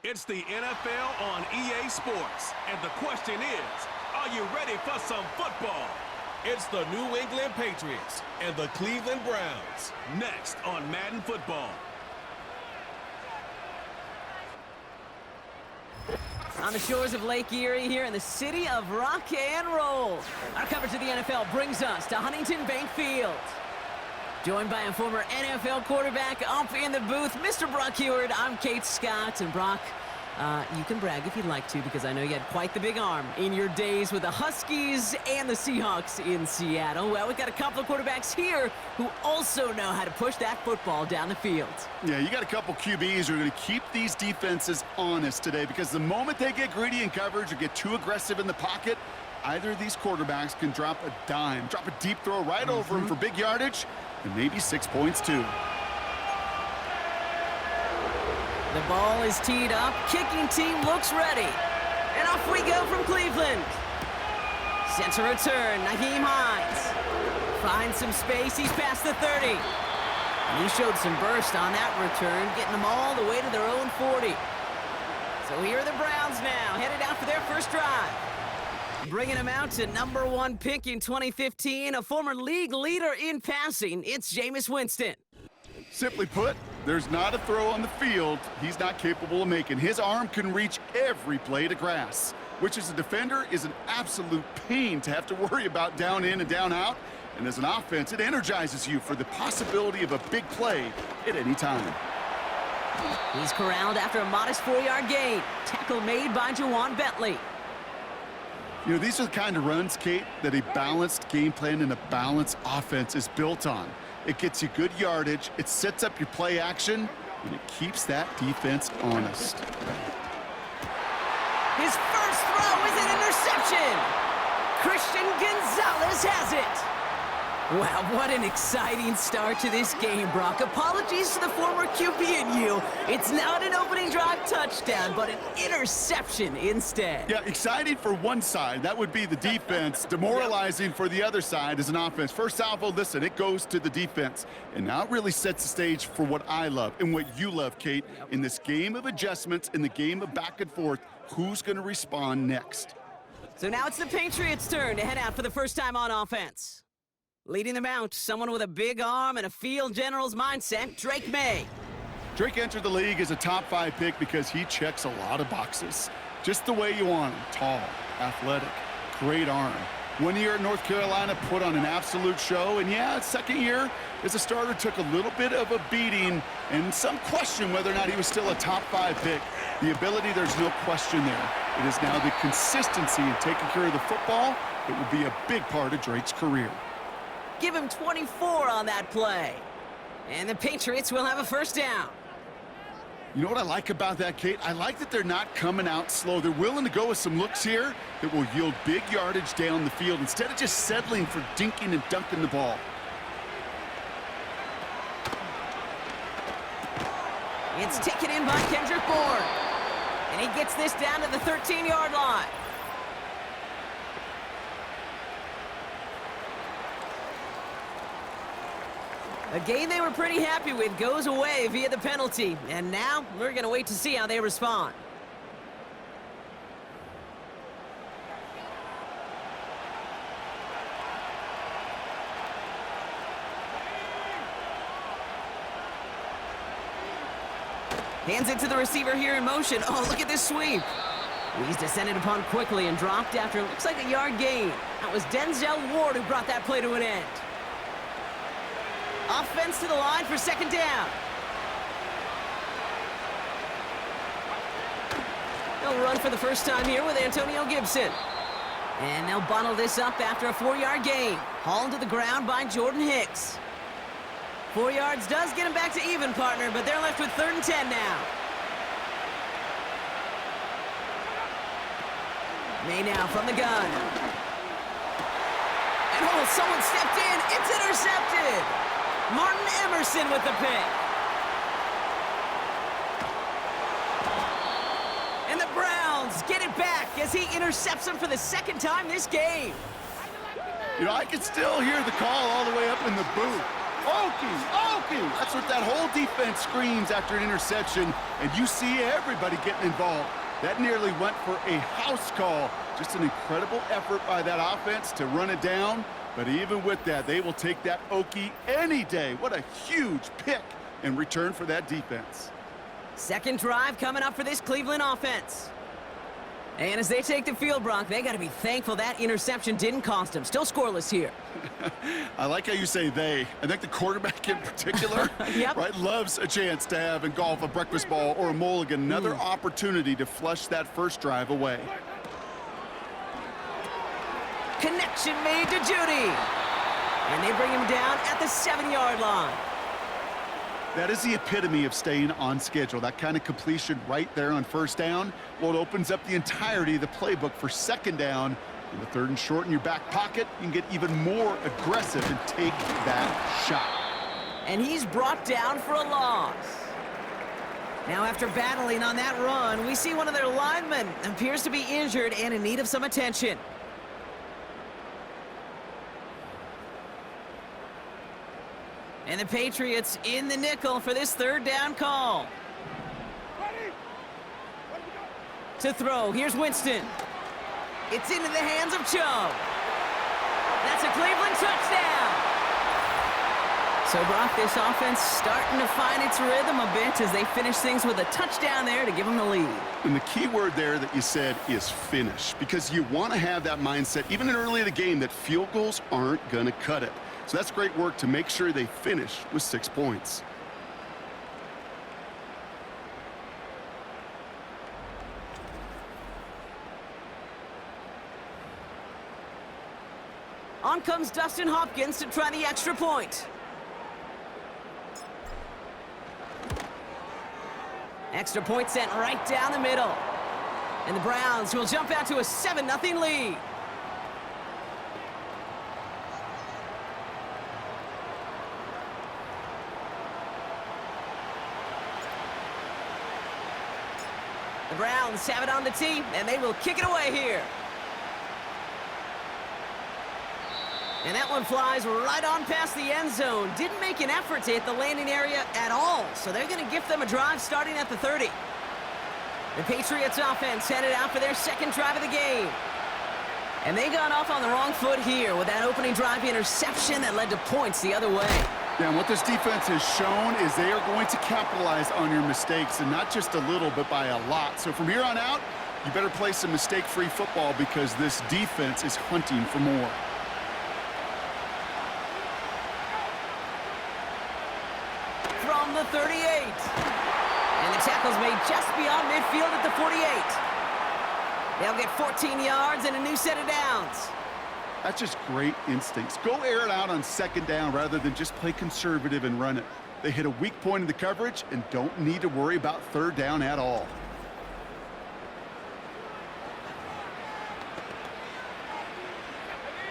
It's the NFL on EA Sports, and the question is, are you ready for some football? It's the New England Patriots and the Cleveland Browns, next on Madden Football. On the shores of Lake Erie here in the city of rock and roll, our coverage of the NFL brings us to Huntington Bank Field. Joined by a former NFL quarterback up in the booth, Mr. Brock Heward. I'm Kate Scott, and Brock, you can brag if you'd like to, because I know you had quite the big arm in your days with the Huskies and the Seahawks in Seattle. Well, we've got a couple of quarterbacks here who also know how to push that football down the field. Yeah, you got a couple QBs who are going to keep these defenses honest today, because the moment they get greedy in coverage or get too aggressive in the pocket, either of these quarterbacks can drop a dime, drop a deep throw right over him for big yardage, and maybe 6 points too. The ball is teed up. Kicking team looks ready. And off we go from Cleveland. Sets a return. Nyheim Hines finds some space. He's past the 30. And he showed some burst on that return, getting them all the way to their own 40. So here are the Browns now, headed out for their first drive. Bringing him out to #1 pick in 2015, a former league leader in passing. It's Jameis Winston. Simply put, there's not a throw on the field he's not capable of making. His arm can reach every blade of grass, which as a defender is an absolute pain to have to worry about down in and down out. And as an offense, it energizes you for the possibility of a big play at any time. He's corralled after a modest 4-yard gain. Tackle made by Juwan Bentley. You know, these are the kind of runs, Kate, that a balanced game plan and a balanced offense is built on. It gets you good yardage, it sets up your play action, and it keeps that defense honest. His first throw is an interception. Christian Gonzalez has it. Wow, what an exciting start to this game, Brock. Apologies to the former QB in you. It's not an opening drive touchdown, but an interception instead. Yeah, exciting for one side. That would be the defense. Demoralizing for the other side as an offense. First salvo, listen, it goes to the defense. And now it really sets the stage for what I love and what you love, Kate. In this game of adjustments, in the game of back and forth, who's going to respond next? So now it's the Patriots' turn to head out for the first time on offense. Leading them out, someone with a big arm and a field general's mindset, Drake May. Drake entered the league as a top 5 pick because he checks a lot of boxes. Just the way you want him. Tall, athletic, great arm. 1 year at North Carolina, put on an absolute show. And yeah, second year as a starter took a little bit of a beating and some question whether or not he was still a top 5 pick. The ability, there's no question there. It is now the consistency in taking care of the football that will be a big part of Drake's career. Give him 24 on that play. And the Patriots will have a first down. You know what I like about that, Kate? I like that they're not coming out slow. They're willing to go with some looks here that will yield big yardage down the field instead of just settling for dinking and dunking the ball. It's taken in by Kendrick Bourne. And he gets this down to the 13-yard line. A game they were pretty happy with goes away via the penalty. And now we're going to wait to see how they respond. Hands it to the receiver here in motion. Oh, look at this sweep. He's descended upon quickly and dropped after it looks like a yard gain. That was Denzel Ward who brought that play to an end. Offense to the line for second down. They'll run for the first time here with Antonio Gibson. And they'll bottle this up after a 4-yard gain. Hauled to the ground by Jordan Hicks. 4 yards does get him back to even, partner, but they're left with 3rd and 10 now. May now from the gun. And oh, someone stepped in. It's intercepted. Martin Emerson with the pick. And the Browns get it back as he intercepts him for the 2nd time this game. You know, I can still hear the call all the way up in the booth. Okie rescue. That's what that whole defense screams after an interception, and you see everybody getting involved. That nearly went for a house call. Just an incredible effort by that offense to run it down. But even with that, they will take that Okie any day. What a huge pick in return for that defense. Second drive coming up for this Cleveland offense. And as they take the field, Brock, they got to be thankful that interception didn't cost them. Still scoreless here. I like how you say they. I think the quarterback in particular Yep. right, loves a chance to have in golf a breakfast ball or a mulligan. Another opportunity to flush that first drive away. Connection made to Judy. And they bring him down at the 7-yard line. That is the epitome of staying on schedule. That kind of completion right there on first down. Well, it opens up the entirety of the playbook for second down. In the third and short in your back pocket, you can get even more aggressive and take that shot. And he's brought down for a loss. Now, after battling on that run, we see one of their linemen appears to be injured and in need of some attention. And the Patriots in the nickel for this third down call. To throw, here's Winston. It's into the hands of Cho. That's a Cleveland touchdown. So, Brock, this offense starting to find its rhythm a bit as they finish things with a touchdown there to give them the lead. And the key word there that you said is finish, because you want to have that mindset, even in early in the game, that field goals aren't going to cut it. So that's great work to make sure they finish with 6 points. On comes Dustin Hopkins to try the extra point. Extra point sent right down the middle. And the Browns will jump out to a 7-0 lead. The Browns have it on the tee, and they will kick it away here. And that one flies right on past the end zone. Didn't make an effort to hit the landing area at all, so they're going to gift them a drive starting at the 30. The Patriots offense headed out for their second drive of the game. And they got off on the wrong foot here with that opening drive interception that led to points the other way. Yeah, and what this defense has shown is they are going to capitalize on your mistakes, and not just a little, but by a lot. So from here on out, you better play some mistake-free football because this defense is hunting for more. From the 38. And the tackle's made just beyond midfield at the 48. They'll get 14 yards and a new set of downs. That's just great instincts. Go air it out on second down rather than just play conservative and run it. They hit a weak point in the coverage and don't need to worry about third down at all.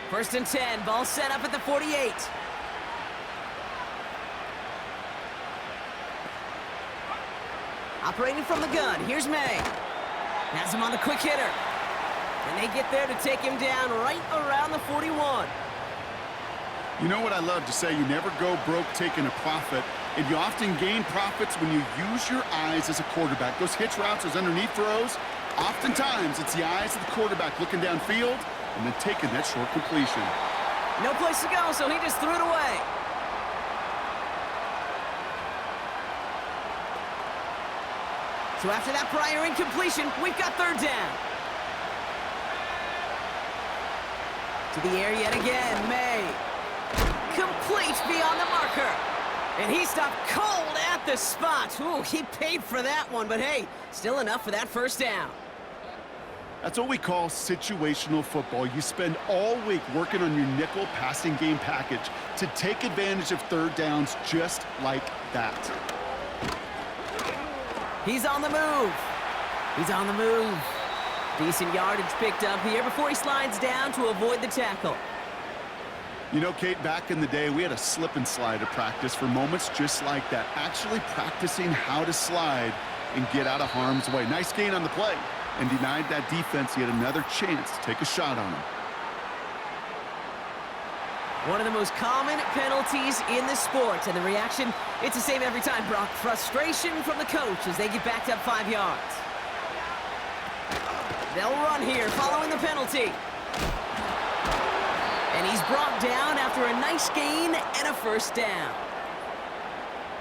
First and 10, ball set up at the 48. Operating from the gun, here's May. Has him on the quick hitter. And they get there to take him down right around the 41. You know what I love to say? You never go broke taking a profit, and you often gain profits when you use your eyes as a quarterback. Those hitch routes, those underneath throws, oftentimes it's the eyes of the quarterback looking downfield and then taking that short completion. No place to go, so he just threw it away. So after that prior incompletion, we've got third down. To the air yet again, May. Complete beyond the marker. And he stopped cold at the spot. Ooh, he paid for that one, but hey, still enough for that first down. That's what we call situational football. You spend all week working on your nickel passing game package to take advantage of third downs just like that. He's on the move. He's on the move. Decent yardage picked up here before he slides down to avoid the tackle. You know, Kate, back in the day, we had a slip and slide at practice for moments just like that. Actually practicing how to slide and get out of harm's way. Nice gain on the play. And denied that defense yet another chance to take a shot on him. One of the most common penalties in the sport, and the reaction, it's the same every time, Brock. Frustration from the coach as they get backed up 5 yards. They'll run here following the penalty. And he's brought down after a nice gain and a first down.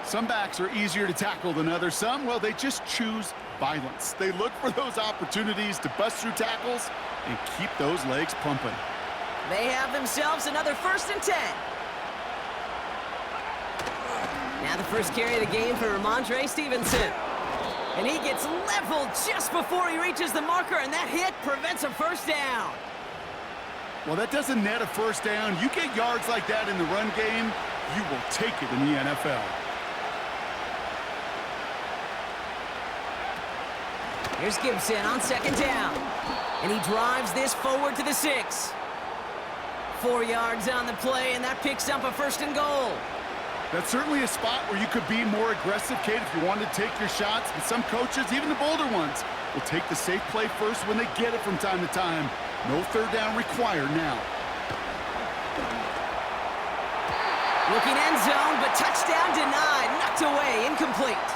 Some backs are easier to tackle than others. Some, well, they just choose violence. They look for those opportunities to bust through tackles and keep those legs pumping. They have themselves another 1st and 10. Now the first carry of the game for Ramondre Stevenson. And he gets leveled just before he reaches the marker, and that hit prevents a first down. Well, that doesn't net a first down. You get yards like that in the run game, you will take it in the NFL. Here's Gibson on 2nd down. And he drives this forward to the 6. 4 yards on the play, and that picks up a 1st and goal. That's certainly a spot where you could be more aggressive, Kate, if you wanted to take your shots. But some coaches, even the bolder ones, will take the safe play first when they get it from time to time. No 3rd down required now. Looking end zone, but touchdown denied. Knocked away, incomplete.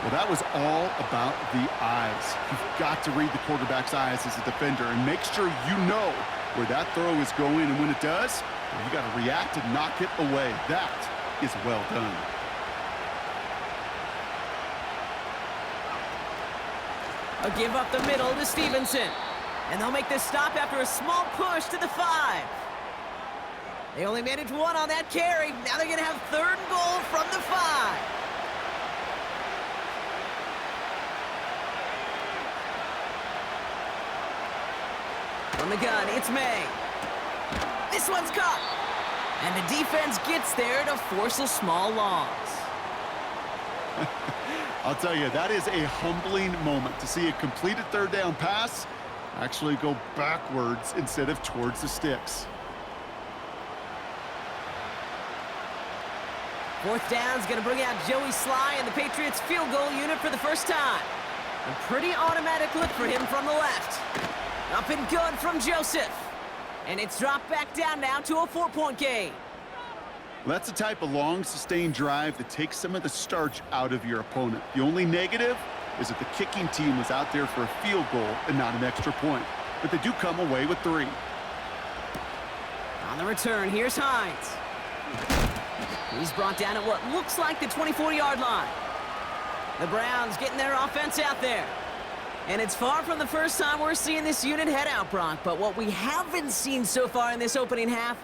Well, that was all about the eyes. You've got to read the quarterback's eyes as a defender and make sure you know where that throw is going, and when it does, you got to react and knock it away. That is well done. A give up the middle to Stevenson. And they'll make this stop after a small push to the 5. They only managed 1 on that carry. Now they're going to have 3rd and goal from the 5. From the gun, it's May. This one's caught. And the defense gets there to force a small loss. I'll tell you, that is a humbling moment to see a completed 3rd down pass actually go backwards instead of towards the sticks. 4th down's going to bring out Joey Sly and the Patriots field goal unit for the first time. A pretty automatic look for him from the left. Up and good from Joseph. And it's dropped back down now to a 4-point game. Well, that's the type of long, sustained drive that takes some of the starch out of your opponent. The only negative is that the kicking team was out there for a field goal and not an extra point. But they do come away with 3. On the return, here's Hines. He's brought down at what looks like the 24-yard line. The Browns getting their offense out there. And it's far from the first time we're seeing this unit head out, Brock. But what we haven't seen so far in this opening half,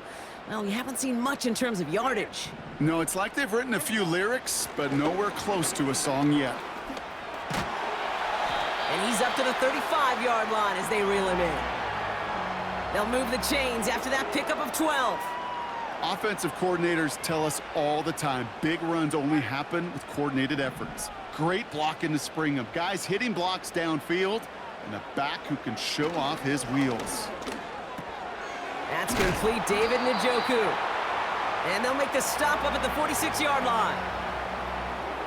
well, we haven't seen much in terms of yardage. No, it's like they've written a few lyrics, but nowhere close to a song yet. And he's up to the 35-yard line as they reel him in. They'll move the chains after that pickup of 12. Offensive coordinators tell us all the time, big runs only happen with coordinated efforts. Great block in the spring of guys hitting blocks downfield and a back who can show off his wheels. That's complete, David Njoku. And they'll make the stop up at the 46-yard line.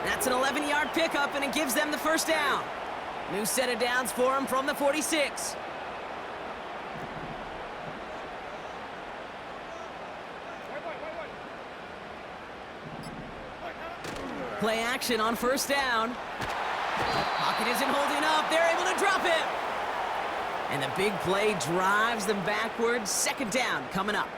That's an 11-yard pickup, and it gives them the first down. New set of downs for him from the 46. Play action on 1st down. Pocket isn't holding up. They're able to drop it. And the big play drives them backwards. 2nd down coming up.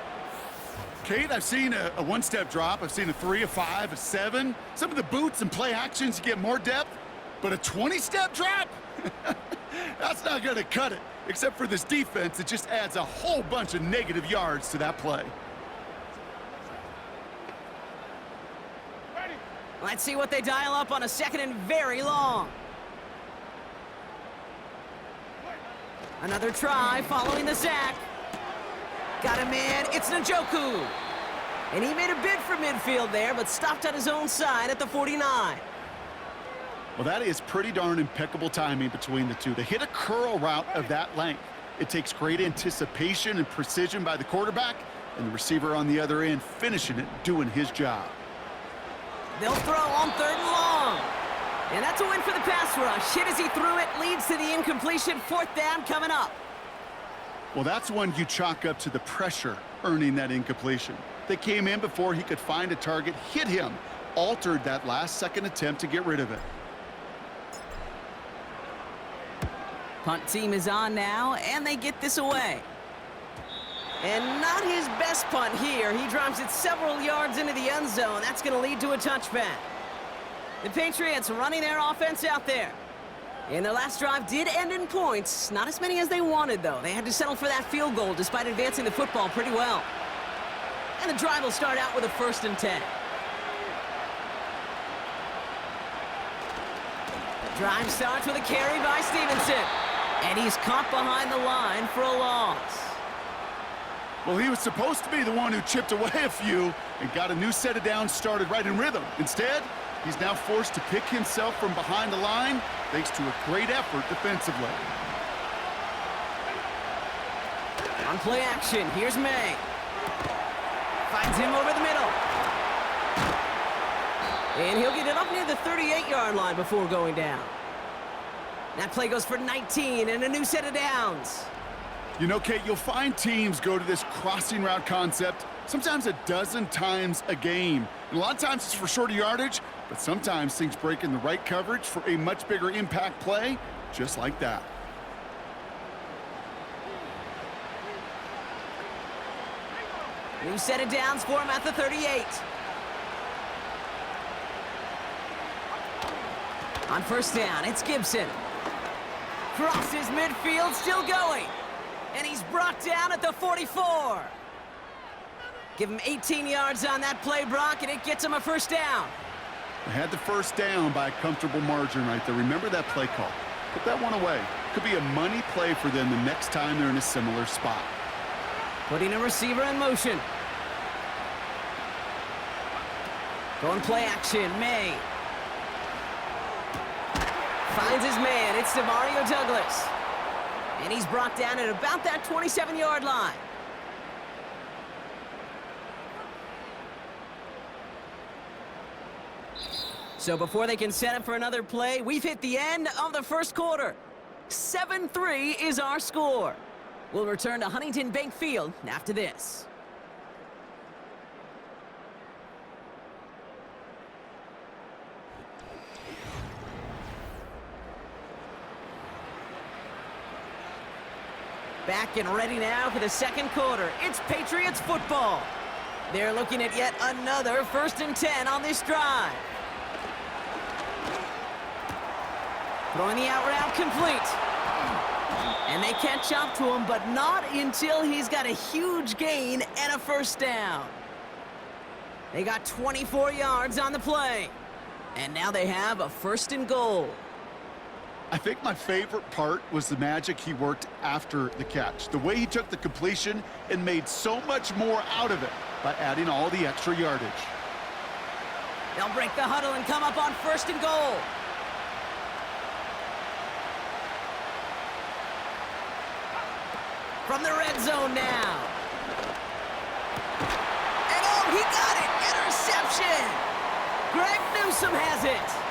Kate, I've seen a 1-step drop. I've seen a 3, a 5, a 7. Some of the boots and play actions, you get more depth. But a 20-step drop? That's not going to cut it. Except for this defense, it just adds a whole bunch of negative yards to that play. Let's see what they dial up on a 2nd and very long. Another try following the sack. Got a man, it's Njoku. And he made a bid for midfield there, but stopped on his own side at the 49. Well, that is pretty darn impeccable timing between the two. To hit a curl route of that length, it takes great anticipation and precision by the quarterback, and the receiver on the other end finishing it, doing his job. They'll throw on 3rd and long. And that's a win for the pass rush. Hit as he threw it, leads to the incompletion. 4th down coming up. Well, that's one you chalk up to the pressure earning that incompletion. They came in before he could find a target, hit him, altered that last-second attempt to get rid of it. Punt team is on now, and they get this away. And not his best punt here. He drops it several yards into the end zone. That's going to lead to a touchback. The Patriots running their offense out there. And their last drive did end in points. Not as many as they wanted, though. They had to settle for that field goal despite advancing the football pretty well. And the drive will start out with a 1st and 10. The drive starts with a carry by Stevenson. And he's caught behind the line for a loss. Well, he was supposed to be the one who chipped away a few and got a new set of downs started right in rhythm. Instead, he's now forced to pick himself from behind the line thanks to a great effort defensively. On play action, here's May. Finds him over the middle. And he'll get it up near the 38-yard line before going down. That play goes for 19 and a new set of downs. You know, Kate, you'll find teams go to this crossing route concept sometimes a dozen times a game. And a lot of times it's for shorter yardage, but sometimes things break in the right coverage for a much bigger impact play, just like that. New set of downs for him at the 38. On 1st down, it's Gibson. Crosses midfield, still going. And he's brought down at the 44. Give him 18 yards on that play, Brock, and it gets him a 1st down. They had the 1st down by a comfortable margin right there. Remember that play call. Put that one away. Could be a money play for them the next time they're in a similar spot. Putting a receiver in motion. Going play action, May. Finds his man, it's DeMario Douglas. And he's brought down at about that 27-yard line. So before they can set up for another play, we've hit the end of the 1st quarter. 7-3 is our score. We'll return to Huntington Bank Field after this. Back and ready now for the 2nd quarter. It's Patriots football. They're looking at yet another 1st and 10 on this drive. Throwing the out route complete. And they catch up to him, but not until he's got a huge gain and a 1st down. They got 24 yards on the play. And now they have a 1st and goal. I think my favorite part was the magic he worked after the catch. The way he took the completion and made so much more out of it by adding all the extra yardage. They'll break the huddle and come up on 1st and goal. From the red zone now. And oh, he got it! Interception! Greg Newsome has it.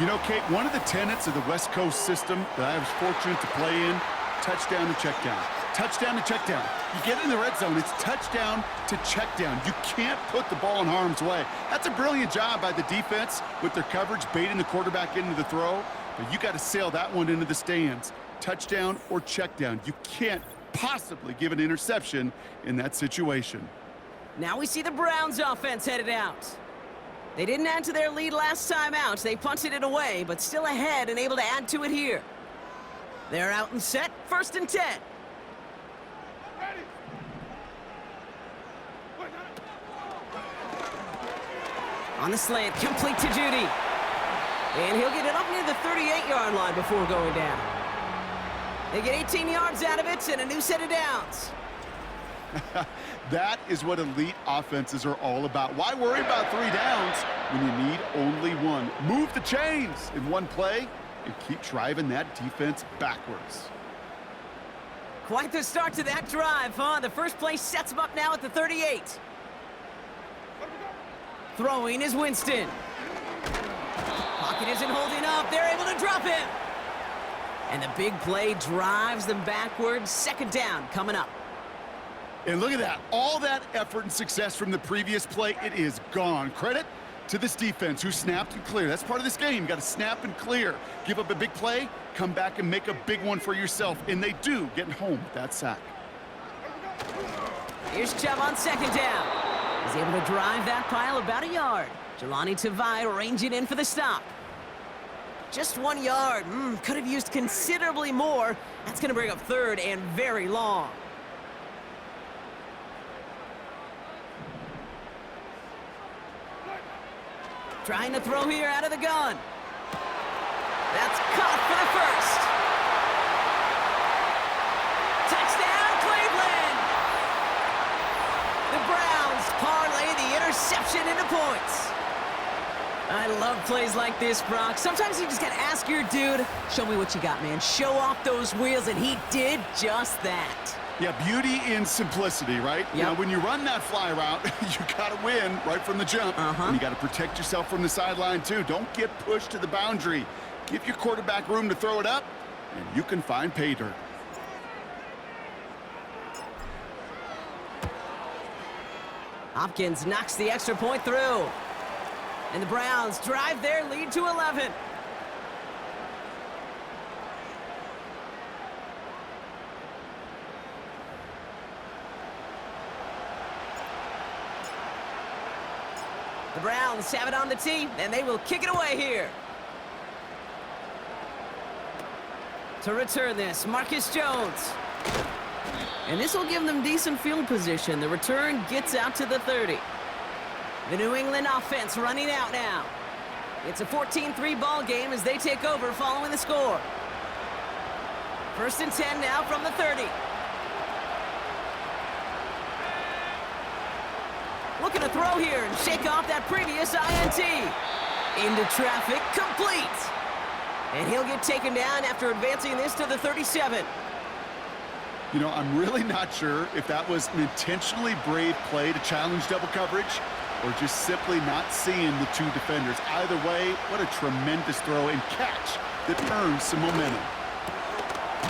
You know, Kate, one of the tenets of the West Coast system that I was fortunate to play in, touchdown to check down. Touchdown to check down. You get in the red zone, it's touchdown to check down. You can't put the ball in harm's way. That's a brilliant job by the defense with their coverage, baiting the quarterback into the throw. But you got to sail that one into the stands. Touchdown or check down. You can't possibly give an interception in that situation. Now we see the Browns offense headed out. They didn't add to their lead last time out. They punted it away, but still ahead and able to add to it here. They're out and set, 1st and 10. On the slant, complete to Judy. And he'll get it up near the 38-yard line before going down. They get 18 yards out of it and a new set of downs. That is what elite offenses are all about. Why worry about 3 downs when you need only 1? Move the chains in one play and keep driving that defense backwards. Quite the start to that drive, huh? The first play sets him up now at the 38. Throwing is Winston. Pocket isn't holding up. They're able to drop him. And the big play drives them backwards. 2nd down coming up. And look at that. All that effort and success from the previous play, it is gone. Credit to this defense who snapped and cleared. That's part of this game. You got to snap and clear. Give up a big play, come back and make a big one for yourself. And they do, getting home with that sack. Here's Chubb on second down. He's able to drive that pile about a yard. Jelani Tavai ranging in for the stop. Just 1 yard. Could have used considerably more. That's going to bring up third and very long. Trying to throw here out of the gun. That's caught for the first. Touchdown, Cleveland! The Browns parlay the interception into points. I love plays like this, Brock. Sometimes you just got to ask your dude, show me what you got, man. Show off those wheels, and he did just that. Yeah, beauty in simplicity, right? Yep. You know, when you run that fly route, you got to win right from the jump. And you got to protect yourself from the sideline, too. Don't get pushed to the boundary. Give your quarterback room to throw it up, and you can find pay dirt. Hopkins knocks the extra point through. And the Browns drive their lead to 11. The Browns have it on the tee, and they will kick it away here. To return this, Marcus Jones. And this will give them decent field position. The return gets out to the 30. The New England offense running out now. It's a 14-3 ball game as they take over following the score. 1st and 10 now from the 30. Looking to throw here and shake off that previous INT. Into traffic, complete. And he'll get taken down after advancing this to the 37. You know, I'm really not sure if that was an intentionally brave play to challenge double coverage or just simply not seeing the two defenders. Either way, what a tremendous throw and catch that earns some momentum.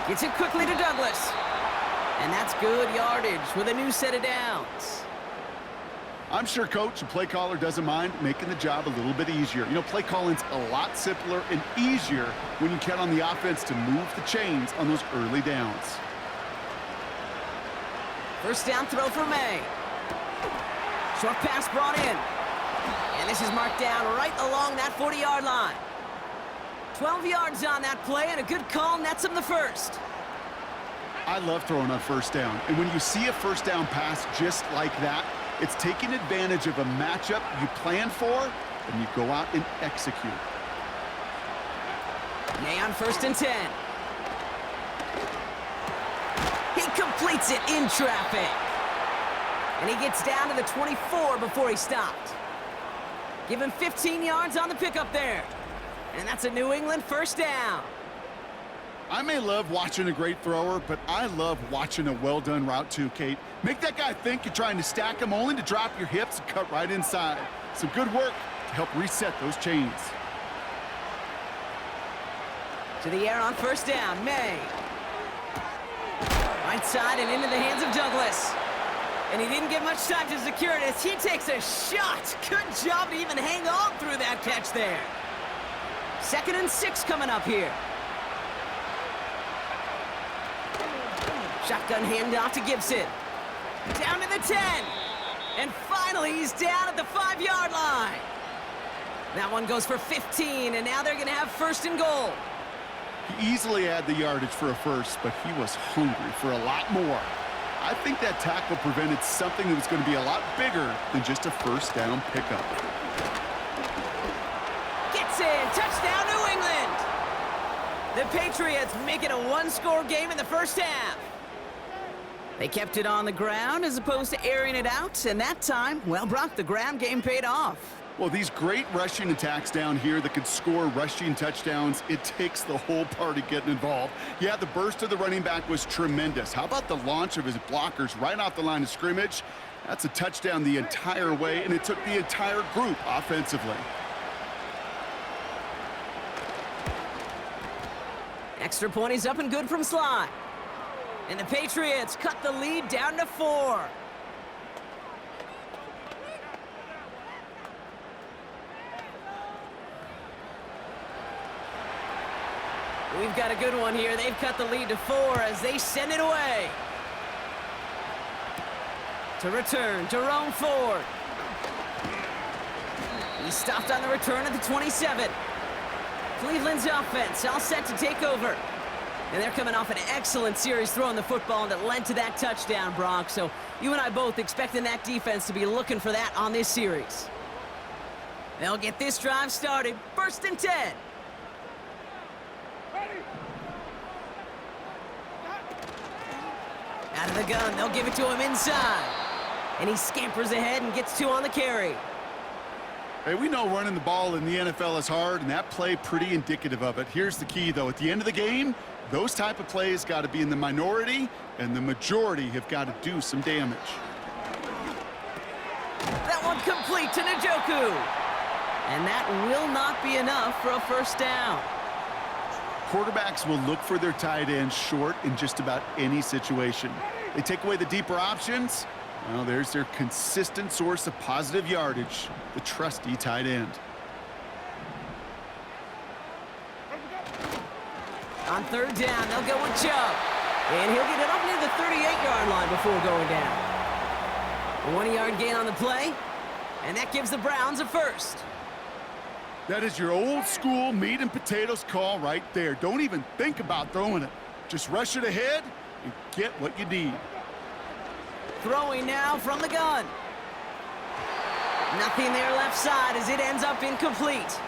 Gets it quickly to Douglas. And that's good yardage with a new set of downs. I'm sure coach and play caller doesn't mind making the job a little bit easier. You know, play calling's a lot simpler and easier when you count on the offense to move the chains on those early downs. First down throw for May. Short pass brought in. And this is marked down right along that 40-yard line. 12 yards on that play, and a good call nets him the first. I love throwing on first down. And when you see a first down pass just like that, it's taking advantage of a matchup you plan for, and you go out and execute. May on 1st and 10. He completes it in traffic. And he gets down to the 24 before he stopped. Give him 15 yards on the pickup there. And that's a New England first down. I may love watching a great thrower, but I love watching a well-done route too, Kate. Make that guy think you're trying to stack him only to drop your hips and cut right inside. Some good work to help reset those chains. To the air on first down, May. Right side and into the hands of Douglas. And he didn't get much time to secure it as he takes a shot. Good job to even hang on through that catch there. 2nd and 6 coming up here. Shotgun handoff to Gibson. Down to the 10. And finally, he's down at the 5-yard line. That one goes for 15, and now they're going to have 1st and goal. He easily had the yardage for a first, but he was hungry for a lot more. I think that tackle prevented something that was going to be a lot bigger than just a first down pickup. Gets in. Touchdown, New England. The Patriots make it a one-score game in the first half. They kept it on the ground as opposed to airing it out, and that time, well, Brock, the ground game paid off. Well, these great rushing attacks down here that could score rushing touchdowns, it takes the whole party getting involved. Yeah, the burst of the running back was tremendous. How about the launch of his blockers right off the line of scrimmage? That's a touchdown the entire way, and it took the entire group offensively. Extra point is up and good from Sly. And the Patriots cut the lead down to 4. We've got a good one here. They've cut the lead to 4 as they send it away. To return, Jerome Ford. He stopped on the return at the 27. Cleveland's offense all set to take over. And they're coming off an excellent series throwing the football that led to that touchdown, Brock. So you and I both expecting that defense to be looking for that on this series. They'll get this drive started. 1st and 10. Out of the gun, they'll give it to him inside. And he scampers ahead and gets 2 on the carry. Hey, we know running the ball in the NFL is hard, and that play pretty indicative of it. Here's the key, though. At the end of the game, those type of plays got to be in the minority, and the majority have got to do some damage. That one complete to Njoku. And that will not be enough for a 1st down. Quarterbacks will look for their tight end short in just about any situation. They take away the deeper options. Well, there's their consistent source of positive yardage, the trusty tight end. On 3rd down, they'll go with Chubb. And he'll get it up near the 38-yard line before going down. A 1-yard gain on the play. And that gives the Browns a 1st. That is your old school meat and potatoes call right there. Don't even think about throwing it. Just rush it ahead and get what you need. Throwing now from the gun. Nothing there left side as it ends up incomplete.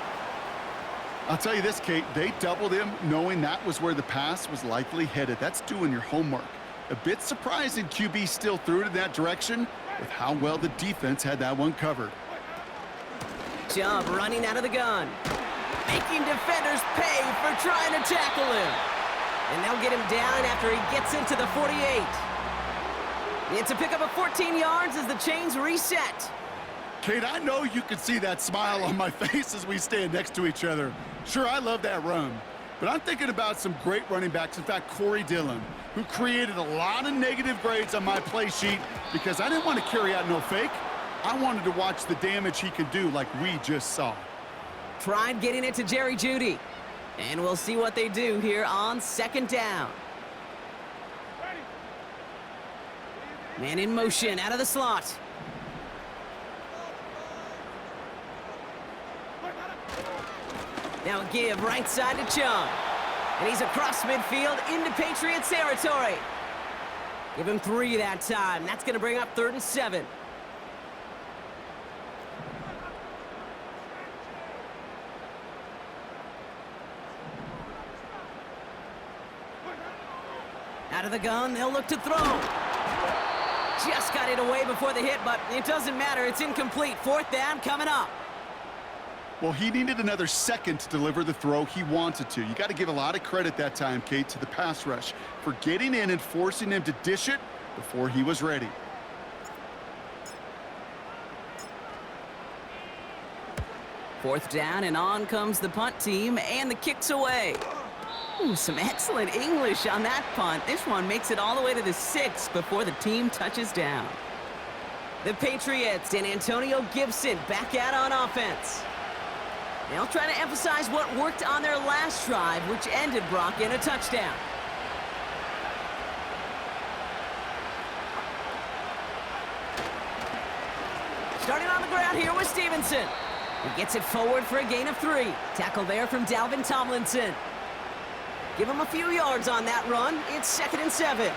I'll tell you this, Kate, they doubled him knowing that was where the pass was likely headed. That's doing your homework. A bit surprising QB still threw it in that direction with how well the defense had that one covered. Chubb running out of the gun. Making defenders pay for trying to tackle him. And they'll get him down after he gets into the 48. It's a pickup of 14 yards as the chains reset. Kate, I know you can see that smile on my face as we stand next to each other. Sure, I love that run. But I'm thinking about some great running backs. In fact, Corey Dillon, who created a lot of negative grades on my play sheet because I didn't want to carry out no fake. I wanted to watch the damage he could do like we just saw. Tried getting it to Jerry Jeudy. And we'll see what they do here on 2nd down. Man in motion out of the slot. Now give right side to Chung. And he's across midfield into Patriots territory. Give him 3 that time. That's going to bring up 3rd and 7. Out of the gun, they'll look to throw. Just got it away before the hit, but it doesn't matter. It's incomplete. 4th down coming up. Well, he needed another second to deliver the throw he wanted to. You got to give a lot of credit that time, Kate, to the pass rush for getting in and forcing him to dish it before he was ready. Fourth down, and on comes the punt team, and the kick's away. Ooh, some excellent English on that punt. This one makes it all the way to the 6 before the team touches down. The Patriots and Antonio Gibson back out on offense. They'll try to emphasize what worked on their last drive, which ended, Brock, in a touchdown. Starting on the ground here with Stevenson. He gets it forward for a gain of 3. Tackle there from Dalvin Tomlinson. Give him a few yards on that run. It's 2nd and 7.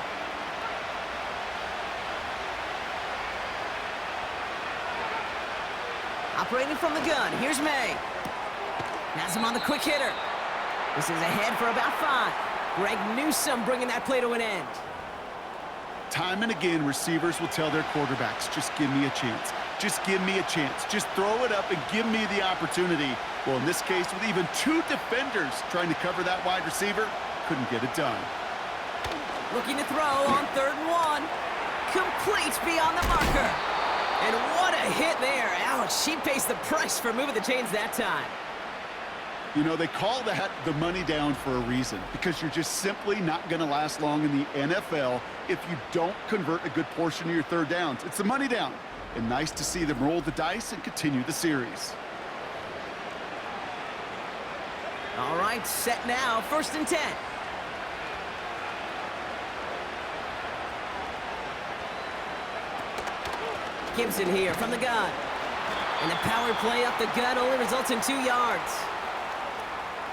Operating from the gun, here's May. Has him on the quick hitter. This is ahead for about 5. Greg Newsome bringing that play to an end. Time and again, receivers will tell their quarterbacks, just give me a chance. Just give me a chance. Just throw it up and give me the opportunity. Well, in this case, with even 2 defenders trying to cover that wide receiver, couldn't get it done. Looking to throw on 3rd and 1. Complete beyond the marker. And what a hit there. Ouch, she pays the price for moving the chains that time. You know, they call that the money down for a reason, because you're just simply not going to last long in the NFL if you don't convert a good portion of your third downs. It's the money down. And nice to see them roll the dice and continue the series. All right, set now, 1st and 10. Gibson here from the gun. And the power play up the gut only results in 2 yards.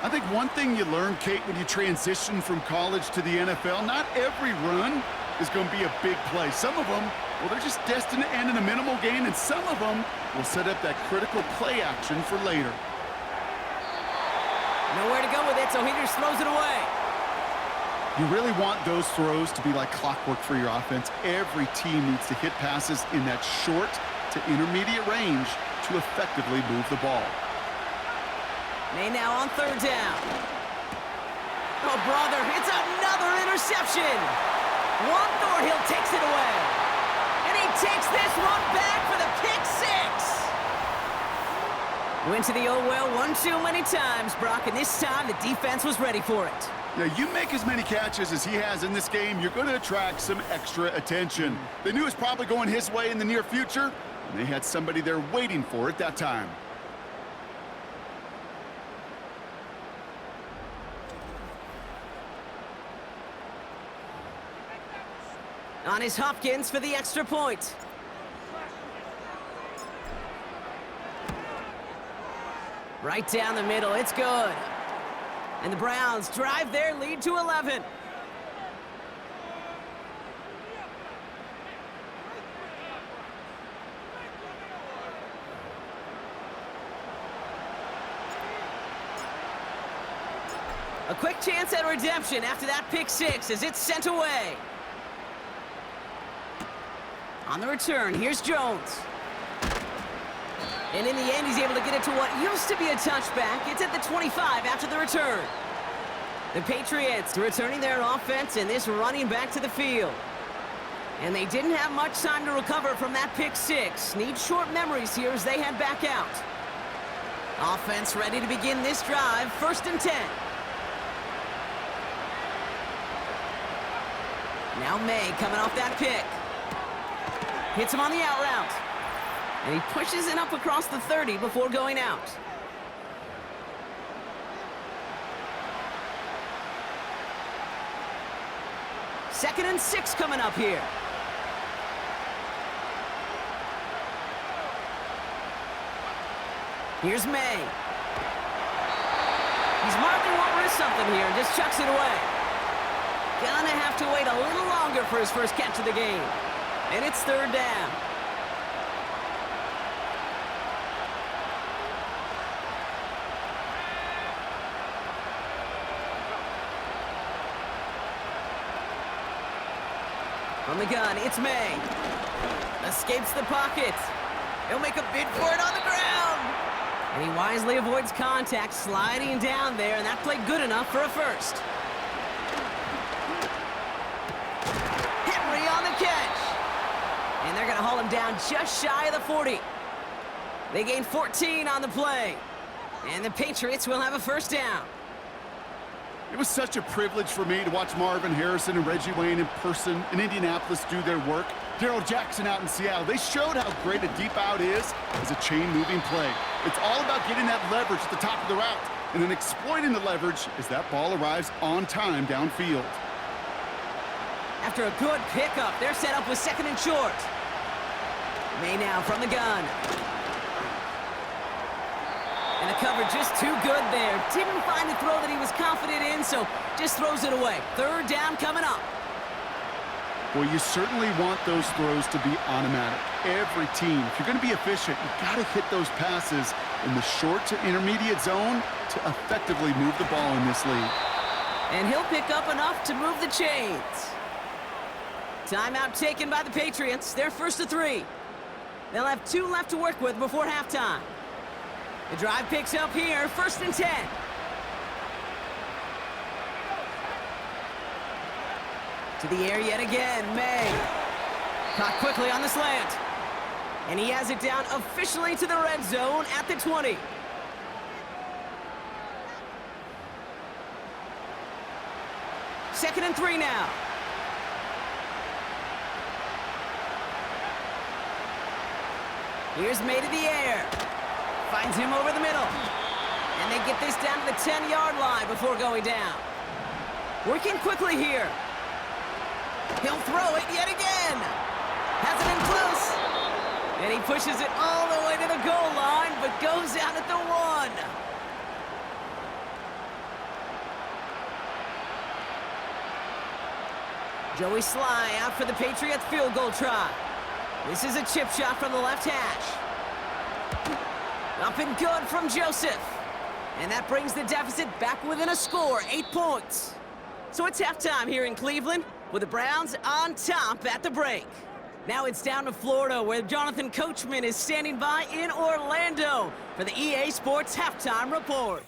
I think one thing you learn, Kate, when you transition from college to the NFL, not every run is going to be a big play. Some of them, well, they're just destined to end in a minimal gain, and some of them will set up that critical play action for later. Nowhere to go with it, so he just throws it away. You really want those throws to be like clockwork for your offense. Every team needs to hit passes in that short to intermediate range to effectively move the ball. May now on 3rd down. Oh, brother, it's another interception. Juan Thornhill takes it away. And he takes this one back for the pick 6. Went to the old well one too many times, Brock, and this time the defense was ready for it. Now, you make as many catches as he has in this game, you're going to attract some extra attention. They knew it was probably going his way in the near future, and they had somebody there waiting for it that time. On is Hopkins for the extra point. Right down the middle, it's good. And the Browns drive their lead to 11. A quick chance at redemption after that pick 6 as it's sent away. On the return, here's Jones. And in the end, he's able to get it to what used to be a touchback. It's at the 25 after the return. The Patriots returning their offense and this running back to the field. And they didn't have much time to recover from that pick 6. Need short memories here as they head back out. Offense ready to begin this drive, 1st and 10. Now May coming off that pick. Hits him on the out route. And he pushes it up across the 30 before going out. Second and 6 coming up here. Here's May. He's marking what risk something here and just chucks it away. Gonna have to wait a little longer for his first catch of the game. And it's 3rd down. From the gun, it's May. Escapes the pocket. He'll make a bid for it on the ground. And he wisely avoids contact, sliding down there, and that played good enough for a first. Henry on the catch. And they're going to haul him down just shy of the 40. They gain 14 on the play. And the Patriots will have a first down. It was such a privilege for me to watch Marvin Harrison and Reggie Wayne in person in Indianapolis do their work. Darrell Jackson out in Seattle. They showed how great a deep out is as a chain-moving play. It's all about getting that leverage at the top of the route and then exploiting the leverage as that ball arrives on time downfield. After a good pickup, they're set up with 2nd and short. May now from the gun. And the cover just too good there. Didn't find a throw that he was confident in, so just throws it away. 3rd down coming up. Well, you certainly want those throws to be automatic. Every team, if you're going to be efficient, you've got to hit those passes in the short to intermediate zone to effectively move the ball in this league. And he'll pick up enough to move the chains. Timeout taken by the Patriots. They're 1st and 3. They'll have 2 left to work with before halftime. The drive picks up here, 1st and 10. To the air yet again, May. Caught quickly on the slant. And he has it down officially to the red zone at the 20. 2nd and 3 now. Here's May to the air. Finds him over the middle. And they get this down to the 10-yard line before going down. Working quickly here. He'll throw it yet again. Has it in close. And he pushes it all the way to the goal line, but goes out at the 1. Joey Sly out for the Patriots field goal try. This is a chip shot from the left hash. Up and good from Joseph. And that brings the deficit back within a score, 8 points. So it's halftime here in Cleveland, with the Browns on top at the break. Now it's down to Florida, where Jonathan Coachman is standing by in Orlando for the EA Sports Halftime Report.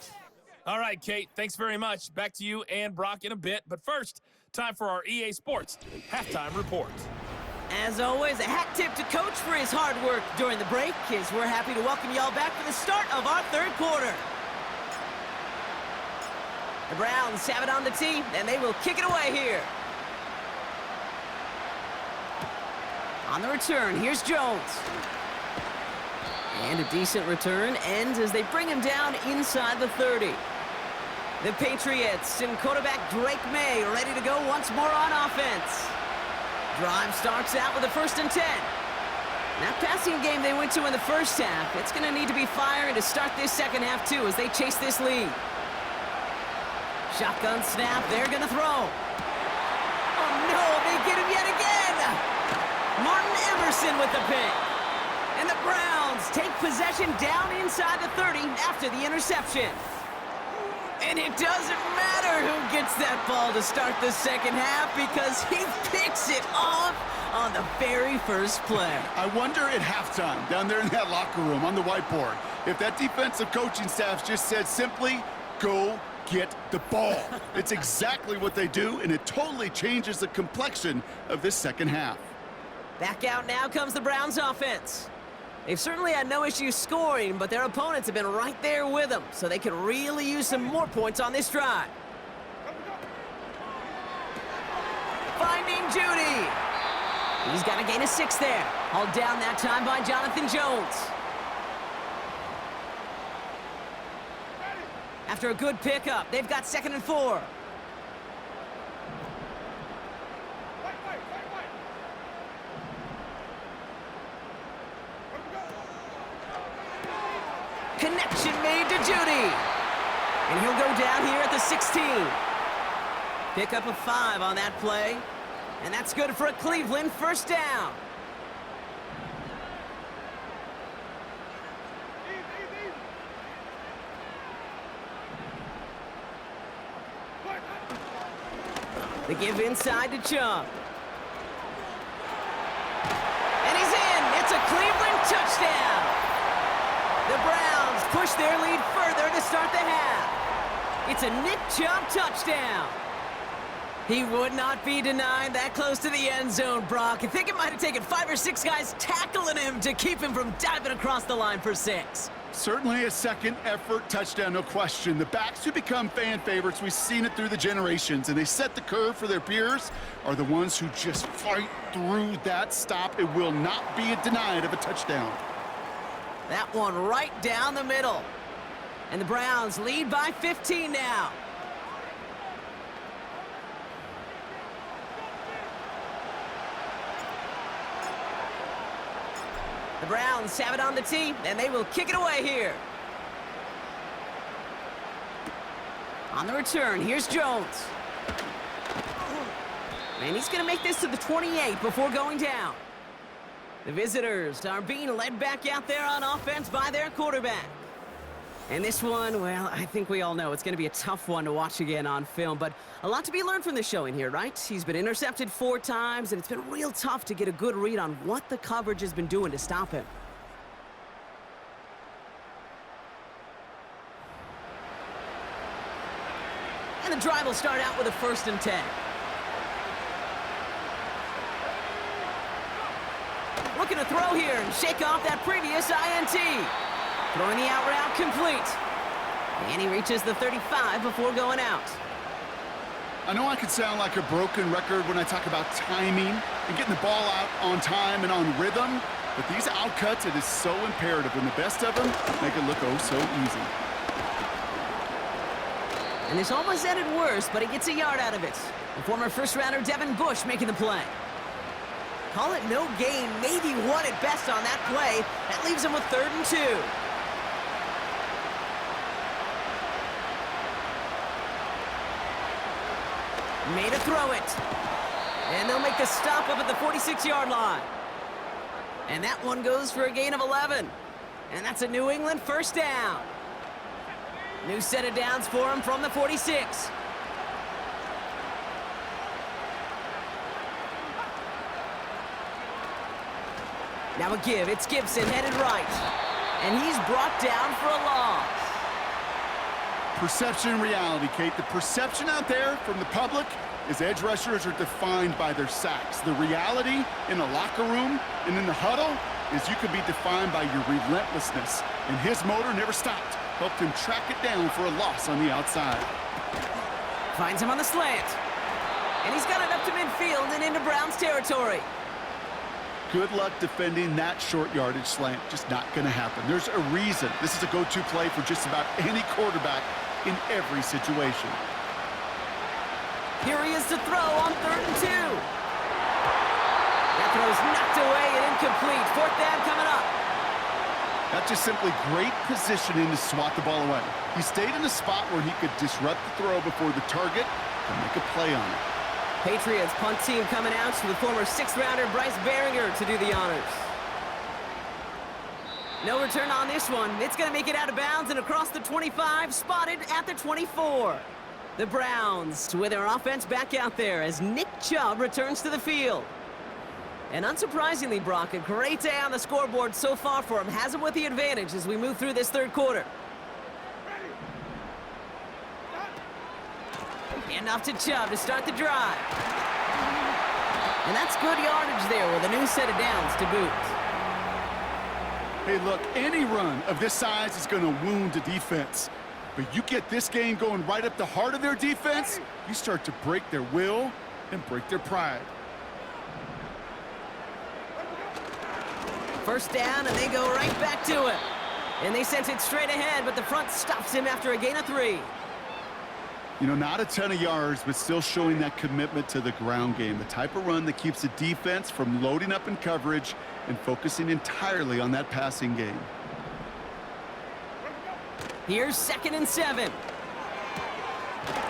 All right, Kate, thanks very much. Back to you and Brock in a bit. But first, time for our EA Sports Halftime Report. As always, a hat tip to Coach for his hard work during the break, as we're happy to welcome y'all back for the start of our 3rd quarter. The Browns have it on the tee, and they will kick it away here. On the return, here's Jones. And a decent return ends as they bring him down inside the 30. The Patriots and quarterback Drake May ready to go once more on offense. Drive starts out with a 1st and 10. That passing game they went to in the first half, it's going to need to be firing to start this second half too as they chase this lead. Shotgun snap, they're going to throw. Oh no, they get him yet again! Martin Emerson with the pick. And the Browns take possession down inside the 30 after the interception. And it doesn't matter who gets that ball to start the second half because he picks it off on the very first play. I wonder at halftime, down there in that locker room on the whiteboard, if that defensive coaching staff just said simply, go get the ball. It's exactly what they do, and it totally changes the complexion of this second half. Back out now comes the Browns offense. They've certainly had no issues scoring, but their opponents have been right there with them, so they could really use some more points on this drive. Finding Judy. He's got a gain of 6 there. Hauled down that time by Jonathan Jones. After a good pickup, they've got 2nd and 4. Connection made to Judy. And he'll go down here at the 16. Pick up a 5 on that play. And that's good for a Cleveland 1st down. They give inside to Chubb. And he's in. It's a Cleveland touchdown. The Browns push their lead further to start the half. It's a Nick Chubb touchdown. He would not be denied that close to the end zone, Brock. I think it might have taken 5 or 6 guys tackling him to keep him from diving across the line for 6. Certainly a second effort touchdown, no question. The backs who become fan favorites, we've seen it through the generations, and they set the curve for their peers, are the ones who just fight through that stop. It will not be denied of a touchdown. That one right down the middle. And the Browns lead by 15 now. The Browns have it on the tee, and they will kick it away here. On the return, here's Jones. And he's going to make this to the 28 before going down. The visitors are being led back out there on offense by their quarterback. And this one, well, I think we all know it's going to be a tough one to watch again on film, but a lot to be learned from this showing here, right? He's been intercepted 4 times, and it's been real tough to get a good read on what the coverage has been doing to stop him. And the drive will start out with a 1st and 10. Looking to throw here and shake off that previous INT. Throwing the out route complete. And he reaches the 35 before going out. I know I could sound like a broken record when I talk about timing and getting the ball out on time and on rhythm, but these outcuts, it is so imperative, and the best of them make it look oh so easy. And this almost ended worse, but he gets a yard out of it. The former first-rounder Devin Bush making the play. Call it no gain, maybe one at best on that play. That leaves him with 3rd and 2. Made a throw it. And they'll make the stop up at the 46-yard line. And that one goes for a gain of 11. And that's a New England first down. New set of downs for him from the 46. Now a give. It's Gibson headed right. And he's brought down for a loss. Perception and reality, Kate. The perception out there from the public is edge rushers are defined by their sacks. The reality in the locker room and in the huddle is you could be defined by your relentlessness. And his motor never stopped. Helped him track it down for a loss on the outside. Finds him on the slant. And he's got it up to midfield and into Browns territory. Good luck defending that short yardage slant. Just not going to happen. There's a reason. This is a go-to play for just about any quarterback in every situation. Here he is to throw on 3rd and 2. That throw's knocked away and incomplete. 4th down coming up. That's just simply great positioning to swat the ball away. He stayed in a spot where he could disrupt the throw before the target and make a play on it. Patriots punt team coming out to the former 6th-rounder Bryce Behringer to do the honors. No return on this one. It's going to make it out of bounds and across the 25, spotted at the 24. The Browns with their offense back out there as Nick Chubb returns to the field. And unsurprisingly, Brock, a great day on the scoreboard so far for him. Has him with the advantage as we move through this 3rd quarter. And off to Chubb to start the drive. And that's good yardage there with a new set of downs to boot. Hey, look, any run of this size is going to wound a defense. But you get this game going right up the heart of their defense, you start to break their will and break their pride. First down, and they go right back to it. And they sent it straight ahead, but the front stops him after a gain of 3. You know, not a ton of yards, but still showing that commitment to the ground game. The type of run that keeps the defense from loading up in coverage and focusing entirely on that passing game. Here's 2nd and 7.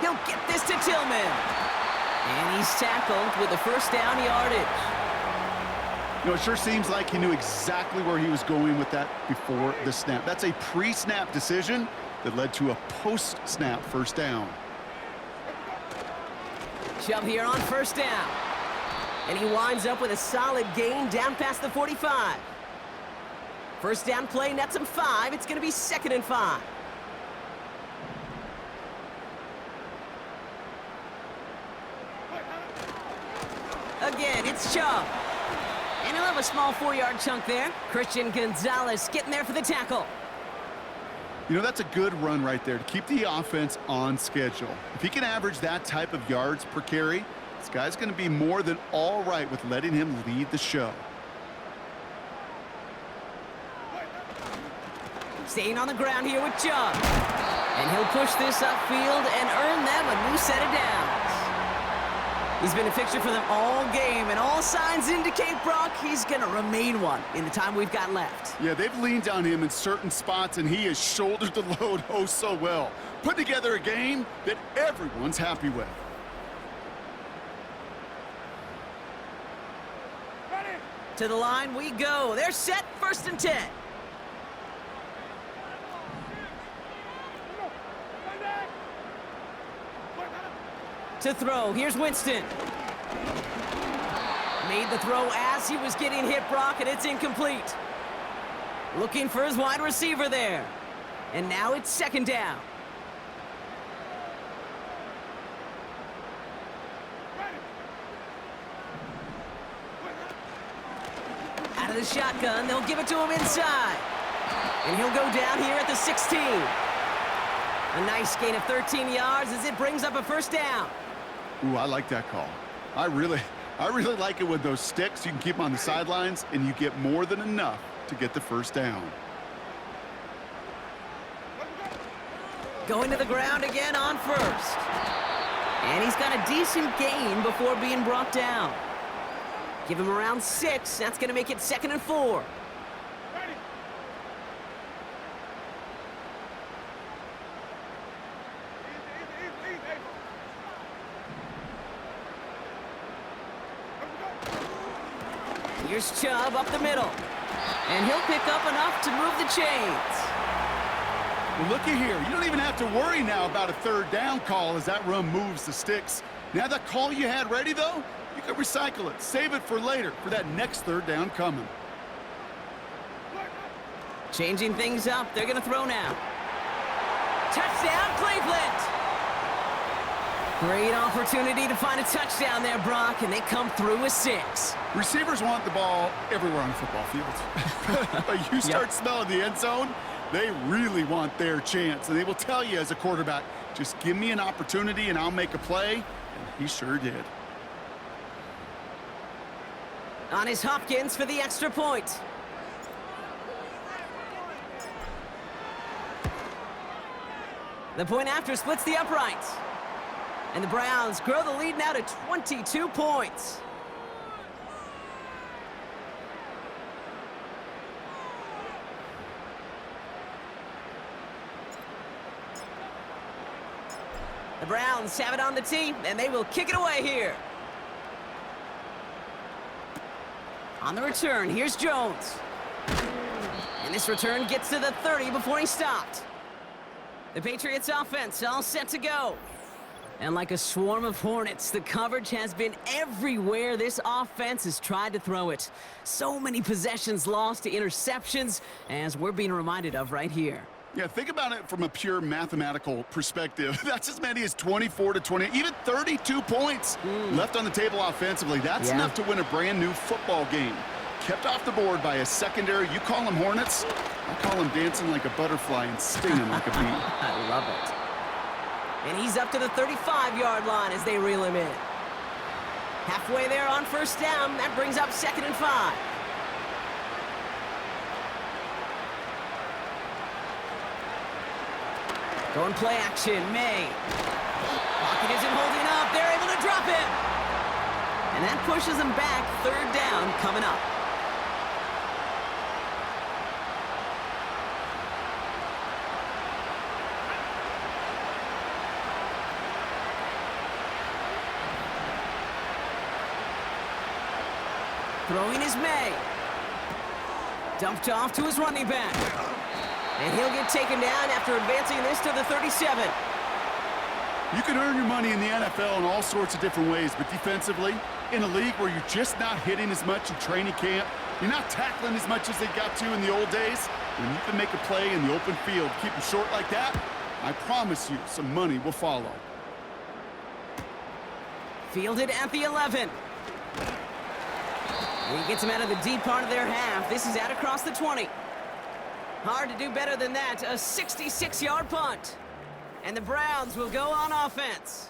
He'll get this to Tillman. And he's tackled with the first down yardage. You know, it sure seems like he knew exactly where he was going with that before the snap. That's a pre-snap decision that led to a post-snap first down. Chubb here on first down. And he winds up with a solid gain down past the 45. First down play nets him 5. It's going to be 2nd and 5. Again, it's Chubb. And he'll have a small 4-yard chunk there. Christian Gonzalez getting there for the tackle. You know, that's a good run right there to keep the offense on schedule. If he can average that type of yards per carry, this guy's going to be more than all right with letting him lead the show. Staying on the ground here with Chubb. And he'll push this upfield and earn them a new set of downs. He's been a fixture for them all game, and all signs indicate, Brock, he's going to remain one in the time we've got left. Yeah, they've leaned on him in certain spots, and he has shouldered the load oh so well. Put together a game that everyone's happy with. To the line we go. They're set, 1st and 10. To throw, here's Winston. Made the throw as he was getting hit, Brock, and it's incomplete. Looking for his wide receiver there. And now it's 2nd down. Out of the shotgun, they'll give it to him inside. And he'll go down here at the 16. A nice gain of 13 yards as it brings up a first down. Ooh, I like that call. I really like it with those sticks. You can keep them on the sidelines, and you get more than enough to get the first down. Going to the ground again on first. And he's got a decent gain before being brought down. Give him around 6. That's going to make it 2nd and 4. Here's Chubb up the middle. And he'll pick up enough to move the chains. Well, looky here. You don't even have to worry now about a 3rd down call as that run moves the sticks. Now that call you had ready, though, you can recycle it. Save it for later, for that next 3rd down coming. Changing things up. They're going to throw now. Touchdown, Cleveland! Great opportunity to find a touchdown there, Brock, and they come through with 6. Receivers want the ball everywhere on the football field. But you start smelling the end zone, they really want their chance. And they will tell you as a quarterback, just give me an opportunity and I'll make a play. And he sure did. On his Hopkins for the extra point. The point after splits the uprights. And the Browns grow the lead now to 22 points. The Browns have it on the tee, and they will kick it away here. On the return, here's Jones. And this return gets to the 30 before he stopped. The Patriots offense all set to go. And like a swarm of hornets, the coverage has been everywhere this offense has tried to throw it. So many possessions lost to interceptions, as we're being reminded of right here. Yeah, think about it from a pure mathematical perspective. That's as many as 24 to 20, even 32 points left on the table offensively. That's enough to win a brand new football game. Kept off the board by a secondary. You call them Hornets, I call them dancing like a butterfly and stinging like a bee. I love it. And he's up to the 35-yard line as they reel him in. Halfway there on 1st down. That brings up 2nd and 5. Going play action, May. Pocket isn't holding up. They're able to drop him. And that pushes them back. 3rd down coming up. Throwing is May. Dumped off to his running back. And he'll get taken down after advancing this to the 37. You can earn your money in the NFL in all sorts of different ways, but defensively, in a league where you're just not hitting as much in training camp, you're not tackling as much as they got to in the old days, when you can make a play in the open field, keep them short like that, I promise you some money will follow. Fielded at the 11. And he gets him out of the deep part of their half. This is out across the 20. Hard to do better than that. A 66-yard punt. And the Browns will go on offense.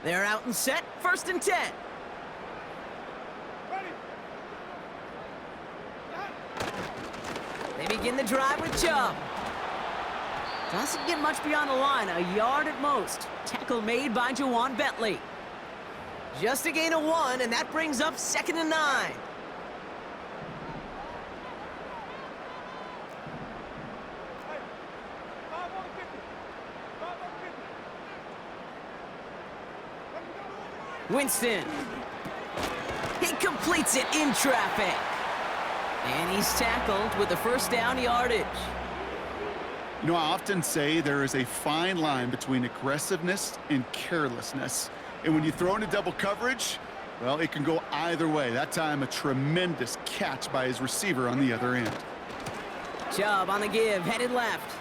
They're out and set. 1st and 10. They begin the drive with Chubb. Doesn't get much beyond the line, a yard at most. Tackle made by Jawan Bentley. Just a gain of 1, and that brings up 2nd and 9. Winston. He completes it in traffic. And he's tackled with the 1st down yardage. You know, I often say there is a fine line between aggressiveness and carelessness. And when you throw into double coverage, well, it can go either way. That time, a tremendous catch by his receiver on the other end. Chubb on the give, headed left.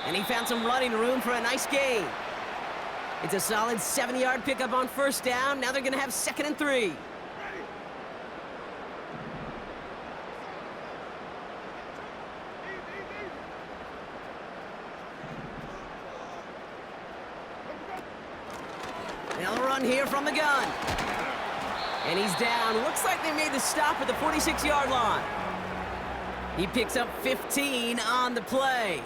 And he found some running room for a nice gain. It's a solid 7-yard pickup on first down. Now they're going to have 2nd and 3. They'll run here from the gun. And he's down. Looks like they made the stop at the 46-yard line. He picks up 15 on the play.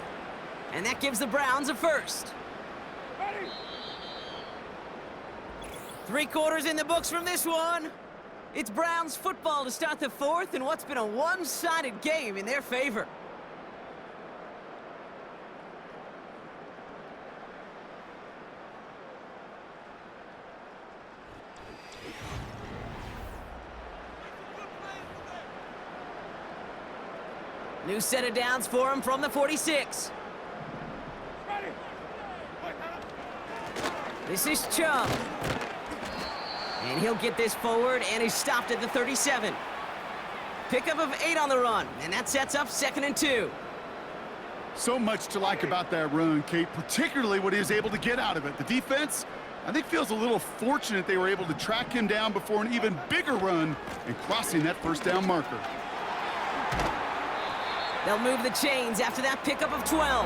And that gives the Browns a first. 3 quarters in the books from this one. It's Browns football to start the 4th in what's been a one-sided game in their favor. New set of downs for him from the 46. This is Chubb. And he'll get this forward, and he's stopped at the 37. Pickup of 8 on the run, and that sets up 2nd and 2. So much to like about that run, Kate, particularly what he was able to get out of it. The defense, I think, feels a little fortunate they were able to track him down before an even bigger run and crossing that first down marker. They'll move the chains after that pickup of 12.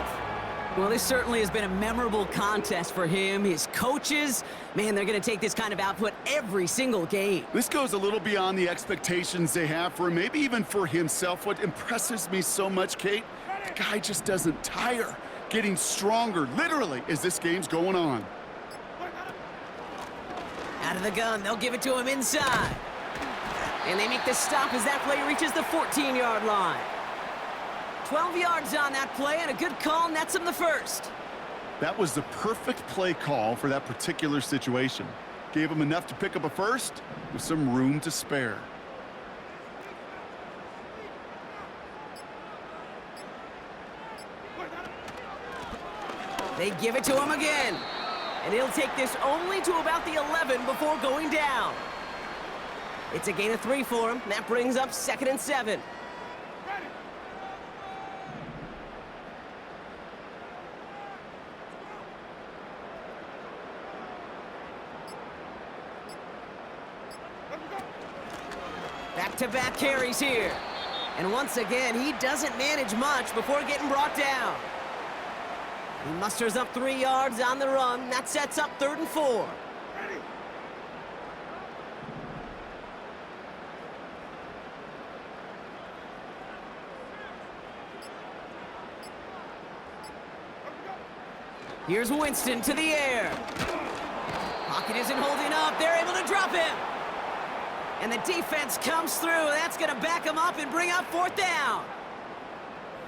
Well, this certainly has been a memorable contest for him. His coaches, man, they're going to take this kind of output every single game. This goes a little beyond the expectations they have for him, maybe even for himself. What impresses me so much, Kate, the guy just doesn't tire, getting stronger, literally, as this game's going on. Out of the gun, they'll give it to him inside. And they make the stop as that play reaches the 14-yard line. 12 yards on that play, and a good call nets him the first. That was the perfect play call for that particular situation. Gave him enough to pick up a first with some room to spare. They give it to him again. And he'll take this only to about the 11 before going down. It's a gain of 3 for him. That brings up 2nd and 7. Back-to-back carries here. And once again, he doesn't manage much before getting brought down. He musters up 3 yards on the run. That sets up 3rd and 4. Here's Winston to the air. Pocket isn't holding up. They're able to drop him. And the defense comes through. That's going to back him up and bring up 4th down.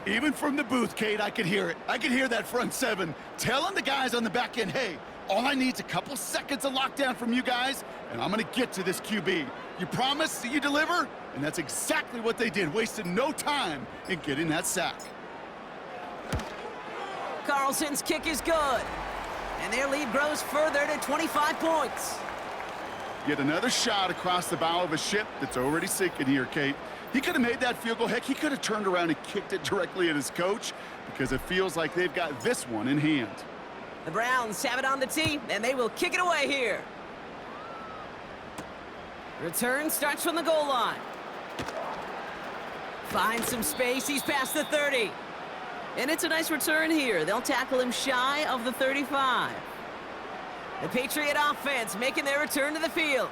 Even from the booth, Kate, I could hear it. I could hear that front 7 telling the guys on the back end, hey, all I need is a couple seconds of lockdown from you guys, and I'm going to get to this QB. You promise that you deliver? And that's exactly what they did, wasted no time in getting that sack. Carlson's kick is good. And their lead grows further to 25 points. Yet another shot across the bow of a ship that's already sinking here, Kate. He could have made that field goal. Heck, he could have turned around and kicked it directly at his coach because it feels like they've got this one in hand. The Browns have it on the tee, and they will kick it away here. Return starts from the goal line. Finds some space. He's past the 30. And it's a nice return here. They'll tackle him shy of the 35. The Patriot offense making their return to the field.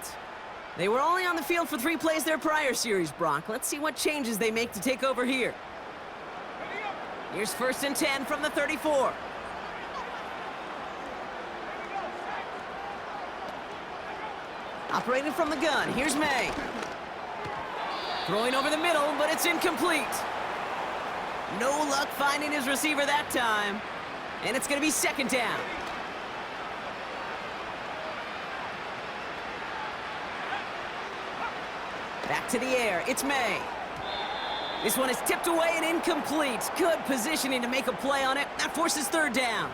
They were only on the field for 3 plays their prior series, Brock. Let's see what changes they make to take over here. Here's 1st and 10 from the 34. Operating from the gun, here's May. Throwing over the middle, but it's incomplete. No luck finding his receiver that time. And it's going to be 2nd down. Back to the air, it's May. This one is tipped away and incomplete. Good positioning to make a play on it. That forces 3rd down.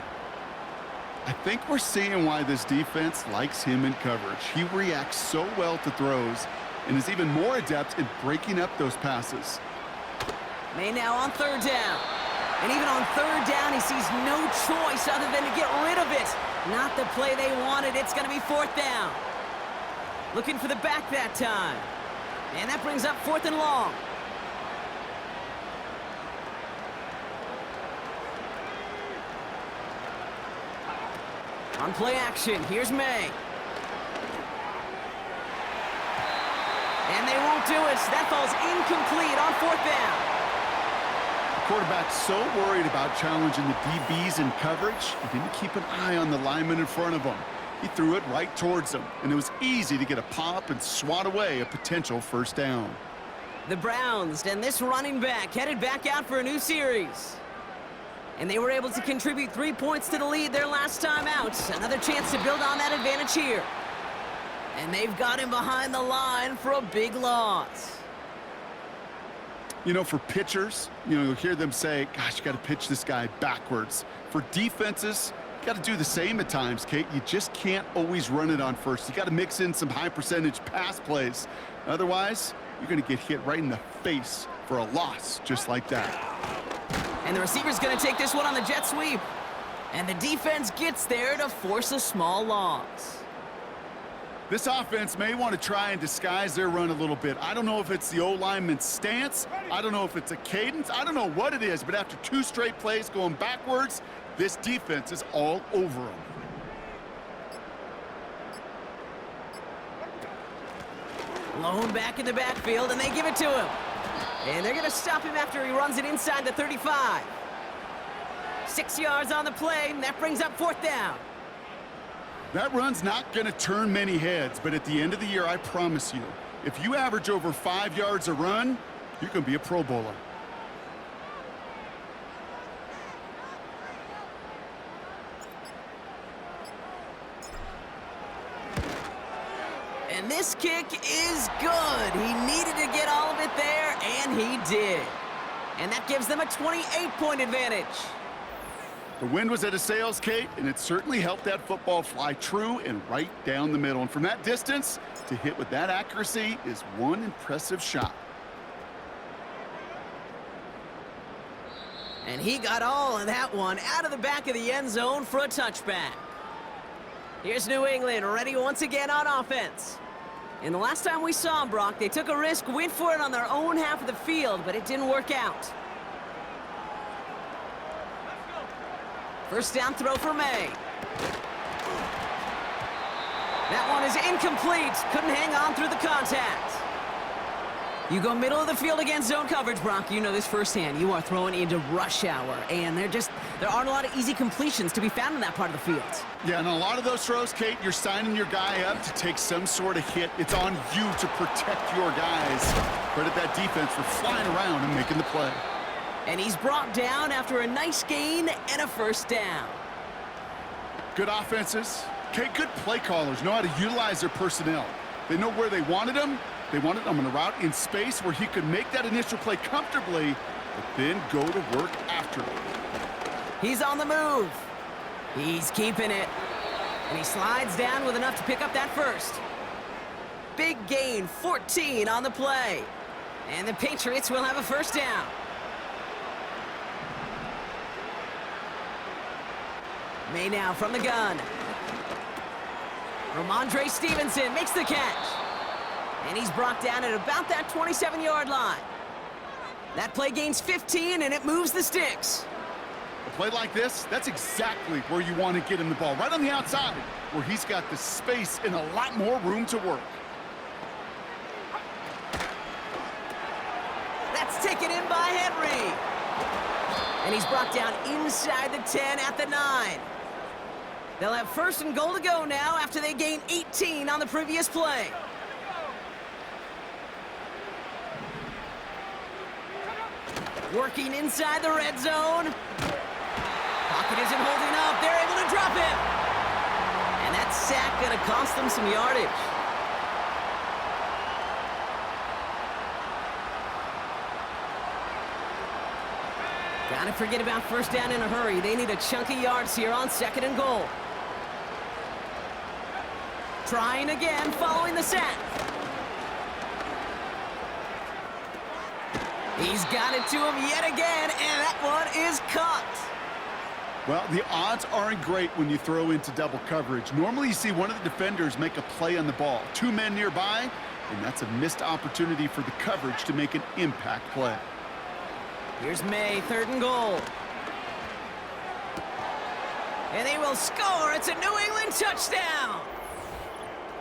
I think we're seeing why this defense likes him in coverage. He reacts so well to throws and is even more adept in breaking up those passes. May now on 3rd down. And even on third down, he sees no choice other than to get rid of it. Not the play they wanted. It's going to be fourth down. Looking for the back that time. And that brings up fourth and long. On play action, here's May. And they won't do it. That falls incomplete on fourth down. Quarterback's so worried about challenging the DBs in coverage, he didn't keep an eye on the lineman in front of him. He threw it right towards him, and it was easy to get a pop and swat away a potential first down. The Browns and this running back headed back out for a new series. And they were able to contribute 3 points to the lead their last time out. Another chance to build on that advantage here. And they've got him behind the line for a big loss. You know, for pitchers, you'll hear them say, gosh, you got to pitch this guy backwards. For defenses, you got to do the same at times, Kate. You just can't always run it on first. You got to mix in some high percentage pass plays. Otherwise, you're going to get hit right in the face for a loss just like that. And the receiver's going to take this one on the jet sweep. And the defense gets there to force a small loss. This offense may want to try and disguise their run a little bit. I don't know if it's the O-lineman's stance. I don't know if it's a cadence. I don't know what it is, but after 2 straight plays going backwards, this defense is all over them. Lone back in the backfield, and they give it to him. And they're going to stop him after he runs it inside the 35. 6 yards on the play, and that brings up fourth down. That run's not going to turn many heads, but at the end of the year, I promise you, if you average over 5 yards a run, you can be a Pro Bowler. And this kick is good. He needed to get all of it there, and he did. And that gives them a 28-point advantage. The wind was at a sails, Kate, and it certainly helped that football fly true and right down the middle. And from that distance, to hit with that accuracy is one impressive shot. And he got all of that one out of the back of the end zone for a touchback. Here's New England ready once again on offense. And the last time we saw them, Brock, they took a risk, went for it on their own half of the field, but it didn't work out. First down throw for May. That one is incomplete. Couldn't hang on through the contact. You go middle of the field against zone coverage, Brock. You know this firsthand. You are throwing into rush hour, and there aren't a lot of easy completions to be found in that part of the field. Yeah, and a lot of those throws, Kate, you're signing your guy up to take some sort of hit. It's on you to protect your guys. Credit that defense for flying around and making the play. And he's brought down after a nice gain and a first down. Good offenses. Kate, good play callers know how to utilize their personnel. They know where they wanted them. They wanted him on a route in space where he could make that initial play comfortably, but then go to work after it. He's on the move. He's keeping it. And he slides down with enough to pick up that first. Big gain, 14 on the play. And the Patriots will have a first down. May now from the gun. Ramondre Stevenson makes the catch. And he's brought down at about that 27-yard line. That play gains 15, and it moves the sticks. A play like this, that's exactly where you want to get him the ball, right on the outside, where he's got the space and a lot more room to work. That's taken in by Henry. And he's brought down inside the 10 at the 9. They'll have first and goal to go now after they gain 18 on the previous play. Working inside the red zone. Pocket isn't holding up. They're able to drop him. And that sack going to cost them some yardage. Gotta forget about first down in a hurry. They need a chunk of yards here on second and goal. Trying again following the sack. He's got it to him yet again, and that one is caught. Well, the odds aren't great when you throw into double coverage. Normally you see one of the defenders make a play on the ball. Two men nearby, and that's a missed opportunity for the coverage to make an impact play. Here's May, 3rd and goal. And they will score. It's a New England touchdown.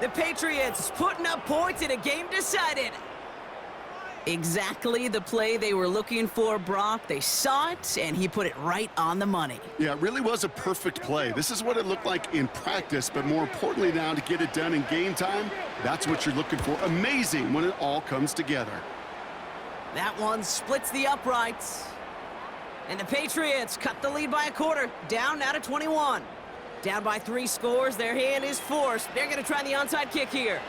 The Patriots putting up points in a game decided. Exactly the play they were looking for, Brock. They saw it, and he put it right on the money. Yeah, it really was a perfect play. This is what it looked like in practice, but more importantly now to get it done in game time, that's what you're looking for. Amazing when it all comes together. That one splits the uprights. And the Patriots cut the lead by a quarter, down now to 21. Down by 3 scores, their hand is forced. They're going to try the onside kick here.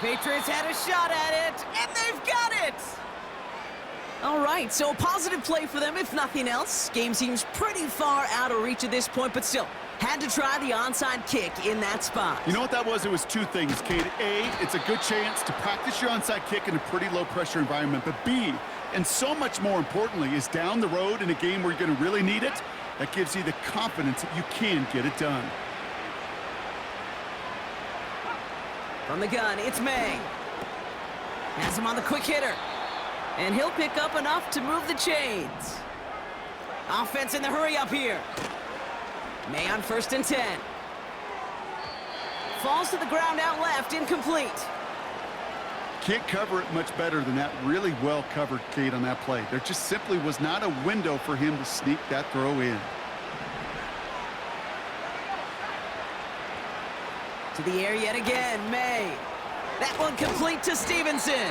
Patriots had a shot at it, and they've got it! All right, so a positive play for them, if nothing else. Game seems pretty far out of reach at this point, but still, had to try the onside kick in that spot. You know what that was? It was 2 things, Kate. A, it's a good chance to practice your onside kick in a pretty low-pressure environment, but B, and so much more importantly, is down the road in a game where you're going to really need it, that gives you the confidence that you can get it done. From the gun, it's May. Has him on the quick hitter. And he'll pick up enough to move the chains. Offense in the hurry up here. May on 1st and 10. Falls to the ground out left, incomplete. Can't cover it much better than that. Really well covered, Kate, on that play. There just simply was not a window for him to sneak that throw in. To the air yet again, May. That one complete to Stevenson.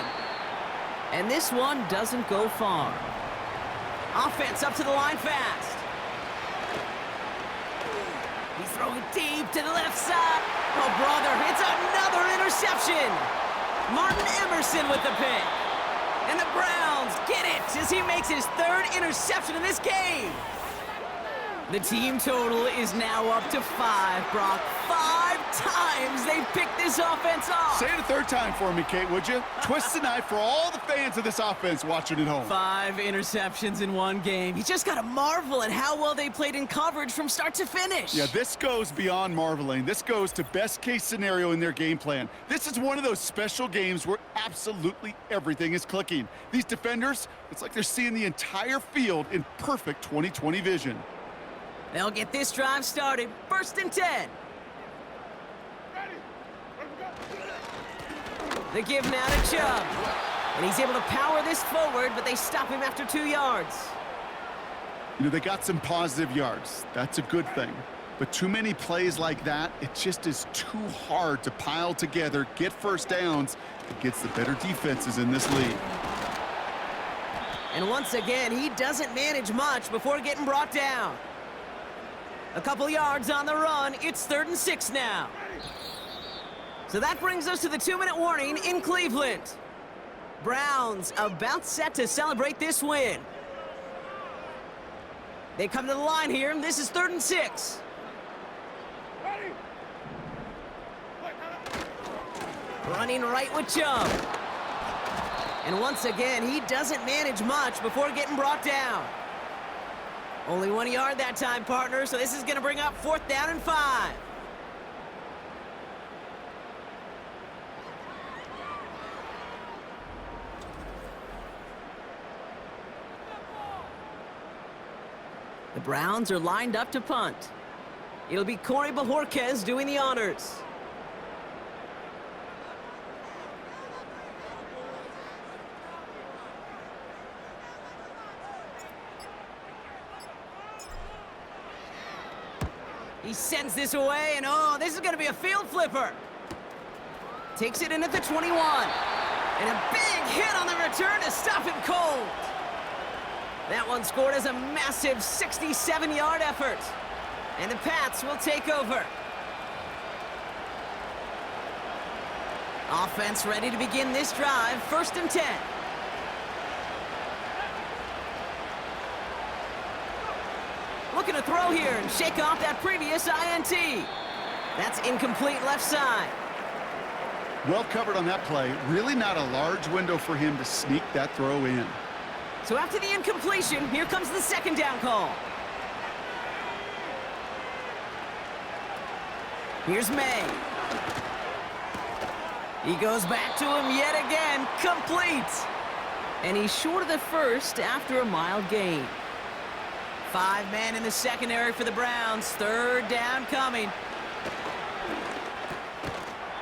And this one doesn't go far. Offense up to the line fast. He's throwing deep to the left side. Oh, brother, it's another interception. Martin Emerson with the pick. And the Browns get it as he makes his 3rd interception in this game. The team total is now up to 5, Brock. 5 times they've picked this offense off. Say it a 3rd time for me, Kate, would you? Twist the knife for all the fans of this offense watching at home. 5 interceptions in one game. You just got to marvel at how well they played in coverage from start to finish. Yeah, this goes beyond marveling. This goes to best-case scenario in their game plan. This is one of those special games where absolutely everything is clicking. These defenders, it's like they're seeing the entire field in perfect 20/20 vision. They'll get this drive started. 1st and 10. The give now to Chubb. And he's able to power this forward, but they stop him after 2 yards. You know, they got some positive yards. That's a good thing. But too many plays like that, it just is too hard to pile together, get first downs against the better defenses in this league. And once again, he doesn't manage much before getting brought down. A couple yards on the run. It's 3rd and 6 now. So that brings us to the 2-minute warning in Cleveland. Browns about set to celebrate this win. They come to the line here, and this is 3rd and 6. Running right with Chubb. And once again, he doesn't manage much before getting brought down. Only 1 yard that time, partner, so this is going to bring up 4th down and 5. The Browns are lined up to punt. It'll be Corey Bajorquez doing the honors. He sends this away, and oh, this is going to be a field flipper. Takes it in at the 21. And a big hit on the return to stop him cold. That one scored as a massive 67-yard effort. And the Pats will take over. Offense ready to begin this drive. 1st and 10. Looking to throw here and shake off that previous INT. That's incomplete left side. Well covered on that play. Really not a large window for him to sneak that throw in. So after the incompletion, here comes the second down call. Here's May. He goes back to him yet again. Complete. And he's short of the first after a mild gain. 5 men in the secondary for the Browns. Third down coming.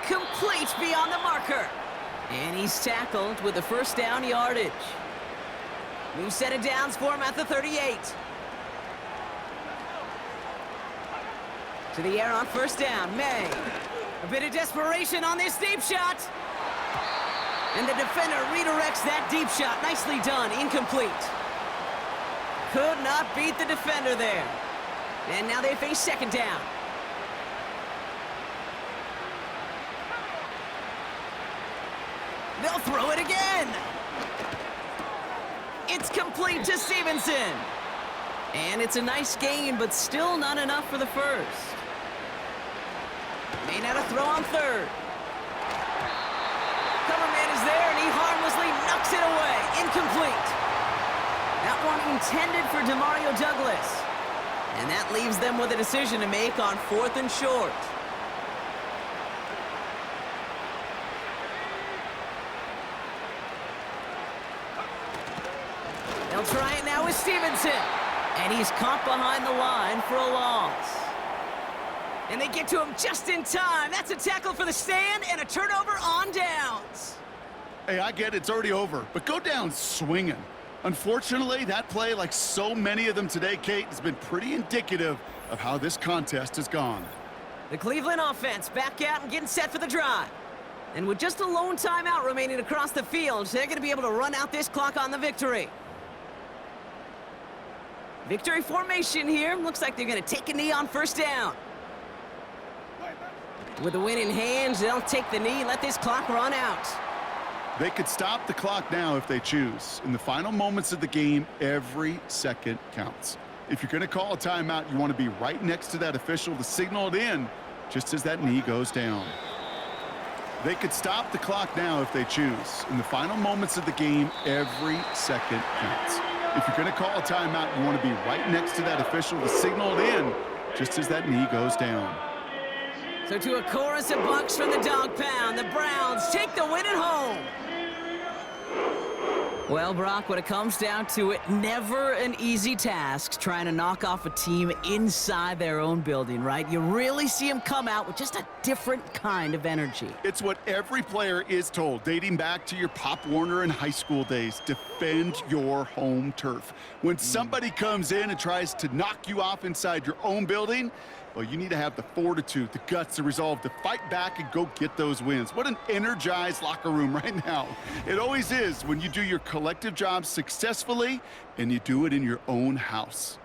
Complete beyond the marker. And he's tackled with the first down yardage. New set of downs for him at the 38. To the air on first down, May. A bit of desperation on this deep shot. And the defender redirects that deep shot. Nicely done, incomplete. Could not beat the defender there. And now they face second down. They'll throw it again. It's complete to Stevenson. And it's a nice gain, but still not enough for the first. May not have throw on third. Cover man is there, and he harmlessly knocks it away. Incomplete. That one intended for Demario Douglas. And that leaves them with a decision to make on 4th and short. They'll try it now with Stevenson. And he's caught behind the line for a loss. And they get to him just in time. That's a tackle for the stand and a turnover on downs. Hey, I get it. It's already over. But go down swinging. Unfortunately, that play, like so many of them today, Kate, has been pretty indicative of how this contest has gone. The Cleveland offense back out and getting set for the drive. And with just a lone timeout remaining across the field, they're going to be able to run out this clock on the victory. Victory formation here. Looks like they're going to take a knee on first down. With the win in hand, they'll take the knee and let this clock run out. They could stop the clock now if they choose. In the final moments of the game, every second counts. If you're going to call a timeout, you want to be right next to that official to signal it in just as that knee goes down. They could stop the clock now if they choose. In the final moments of the game, every second counts. If you're going to call a timeout, you want to be right next to that official to signal it in just as that knee goes down. So to a chorus of bucks from the dog pound, the Browns take the win at home. Well, Brock, when it comes down to it, never an easy task trying to knock off a team inside their own building, right? You really see them come out with just a different kind of energy. It's what every player is told, dating back to your Pop Warner and high school days. Defend your home turf. When somebody comes in and tries to knock you off inside your own building, well, you need to have the fortitude, the guts, the resolve to fight back and go get those wins. What an energized locker room right now. It always is when you do your collective job successfully and you do it in your own house.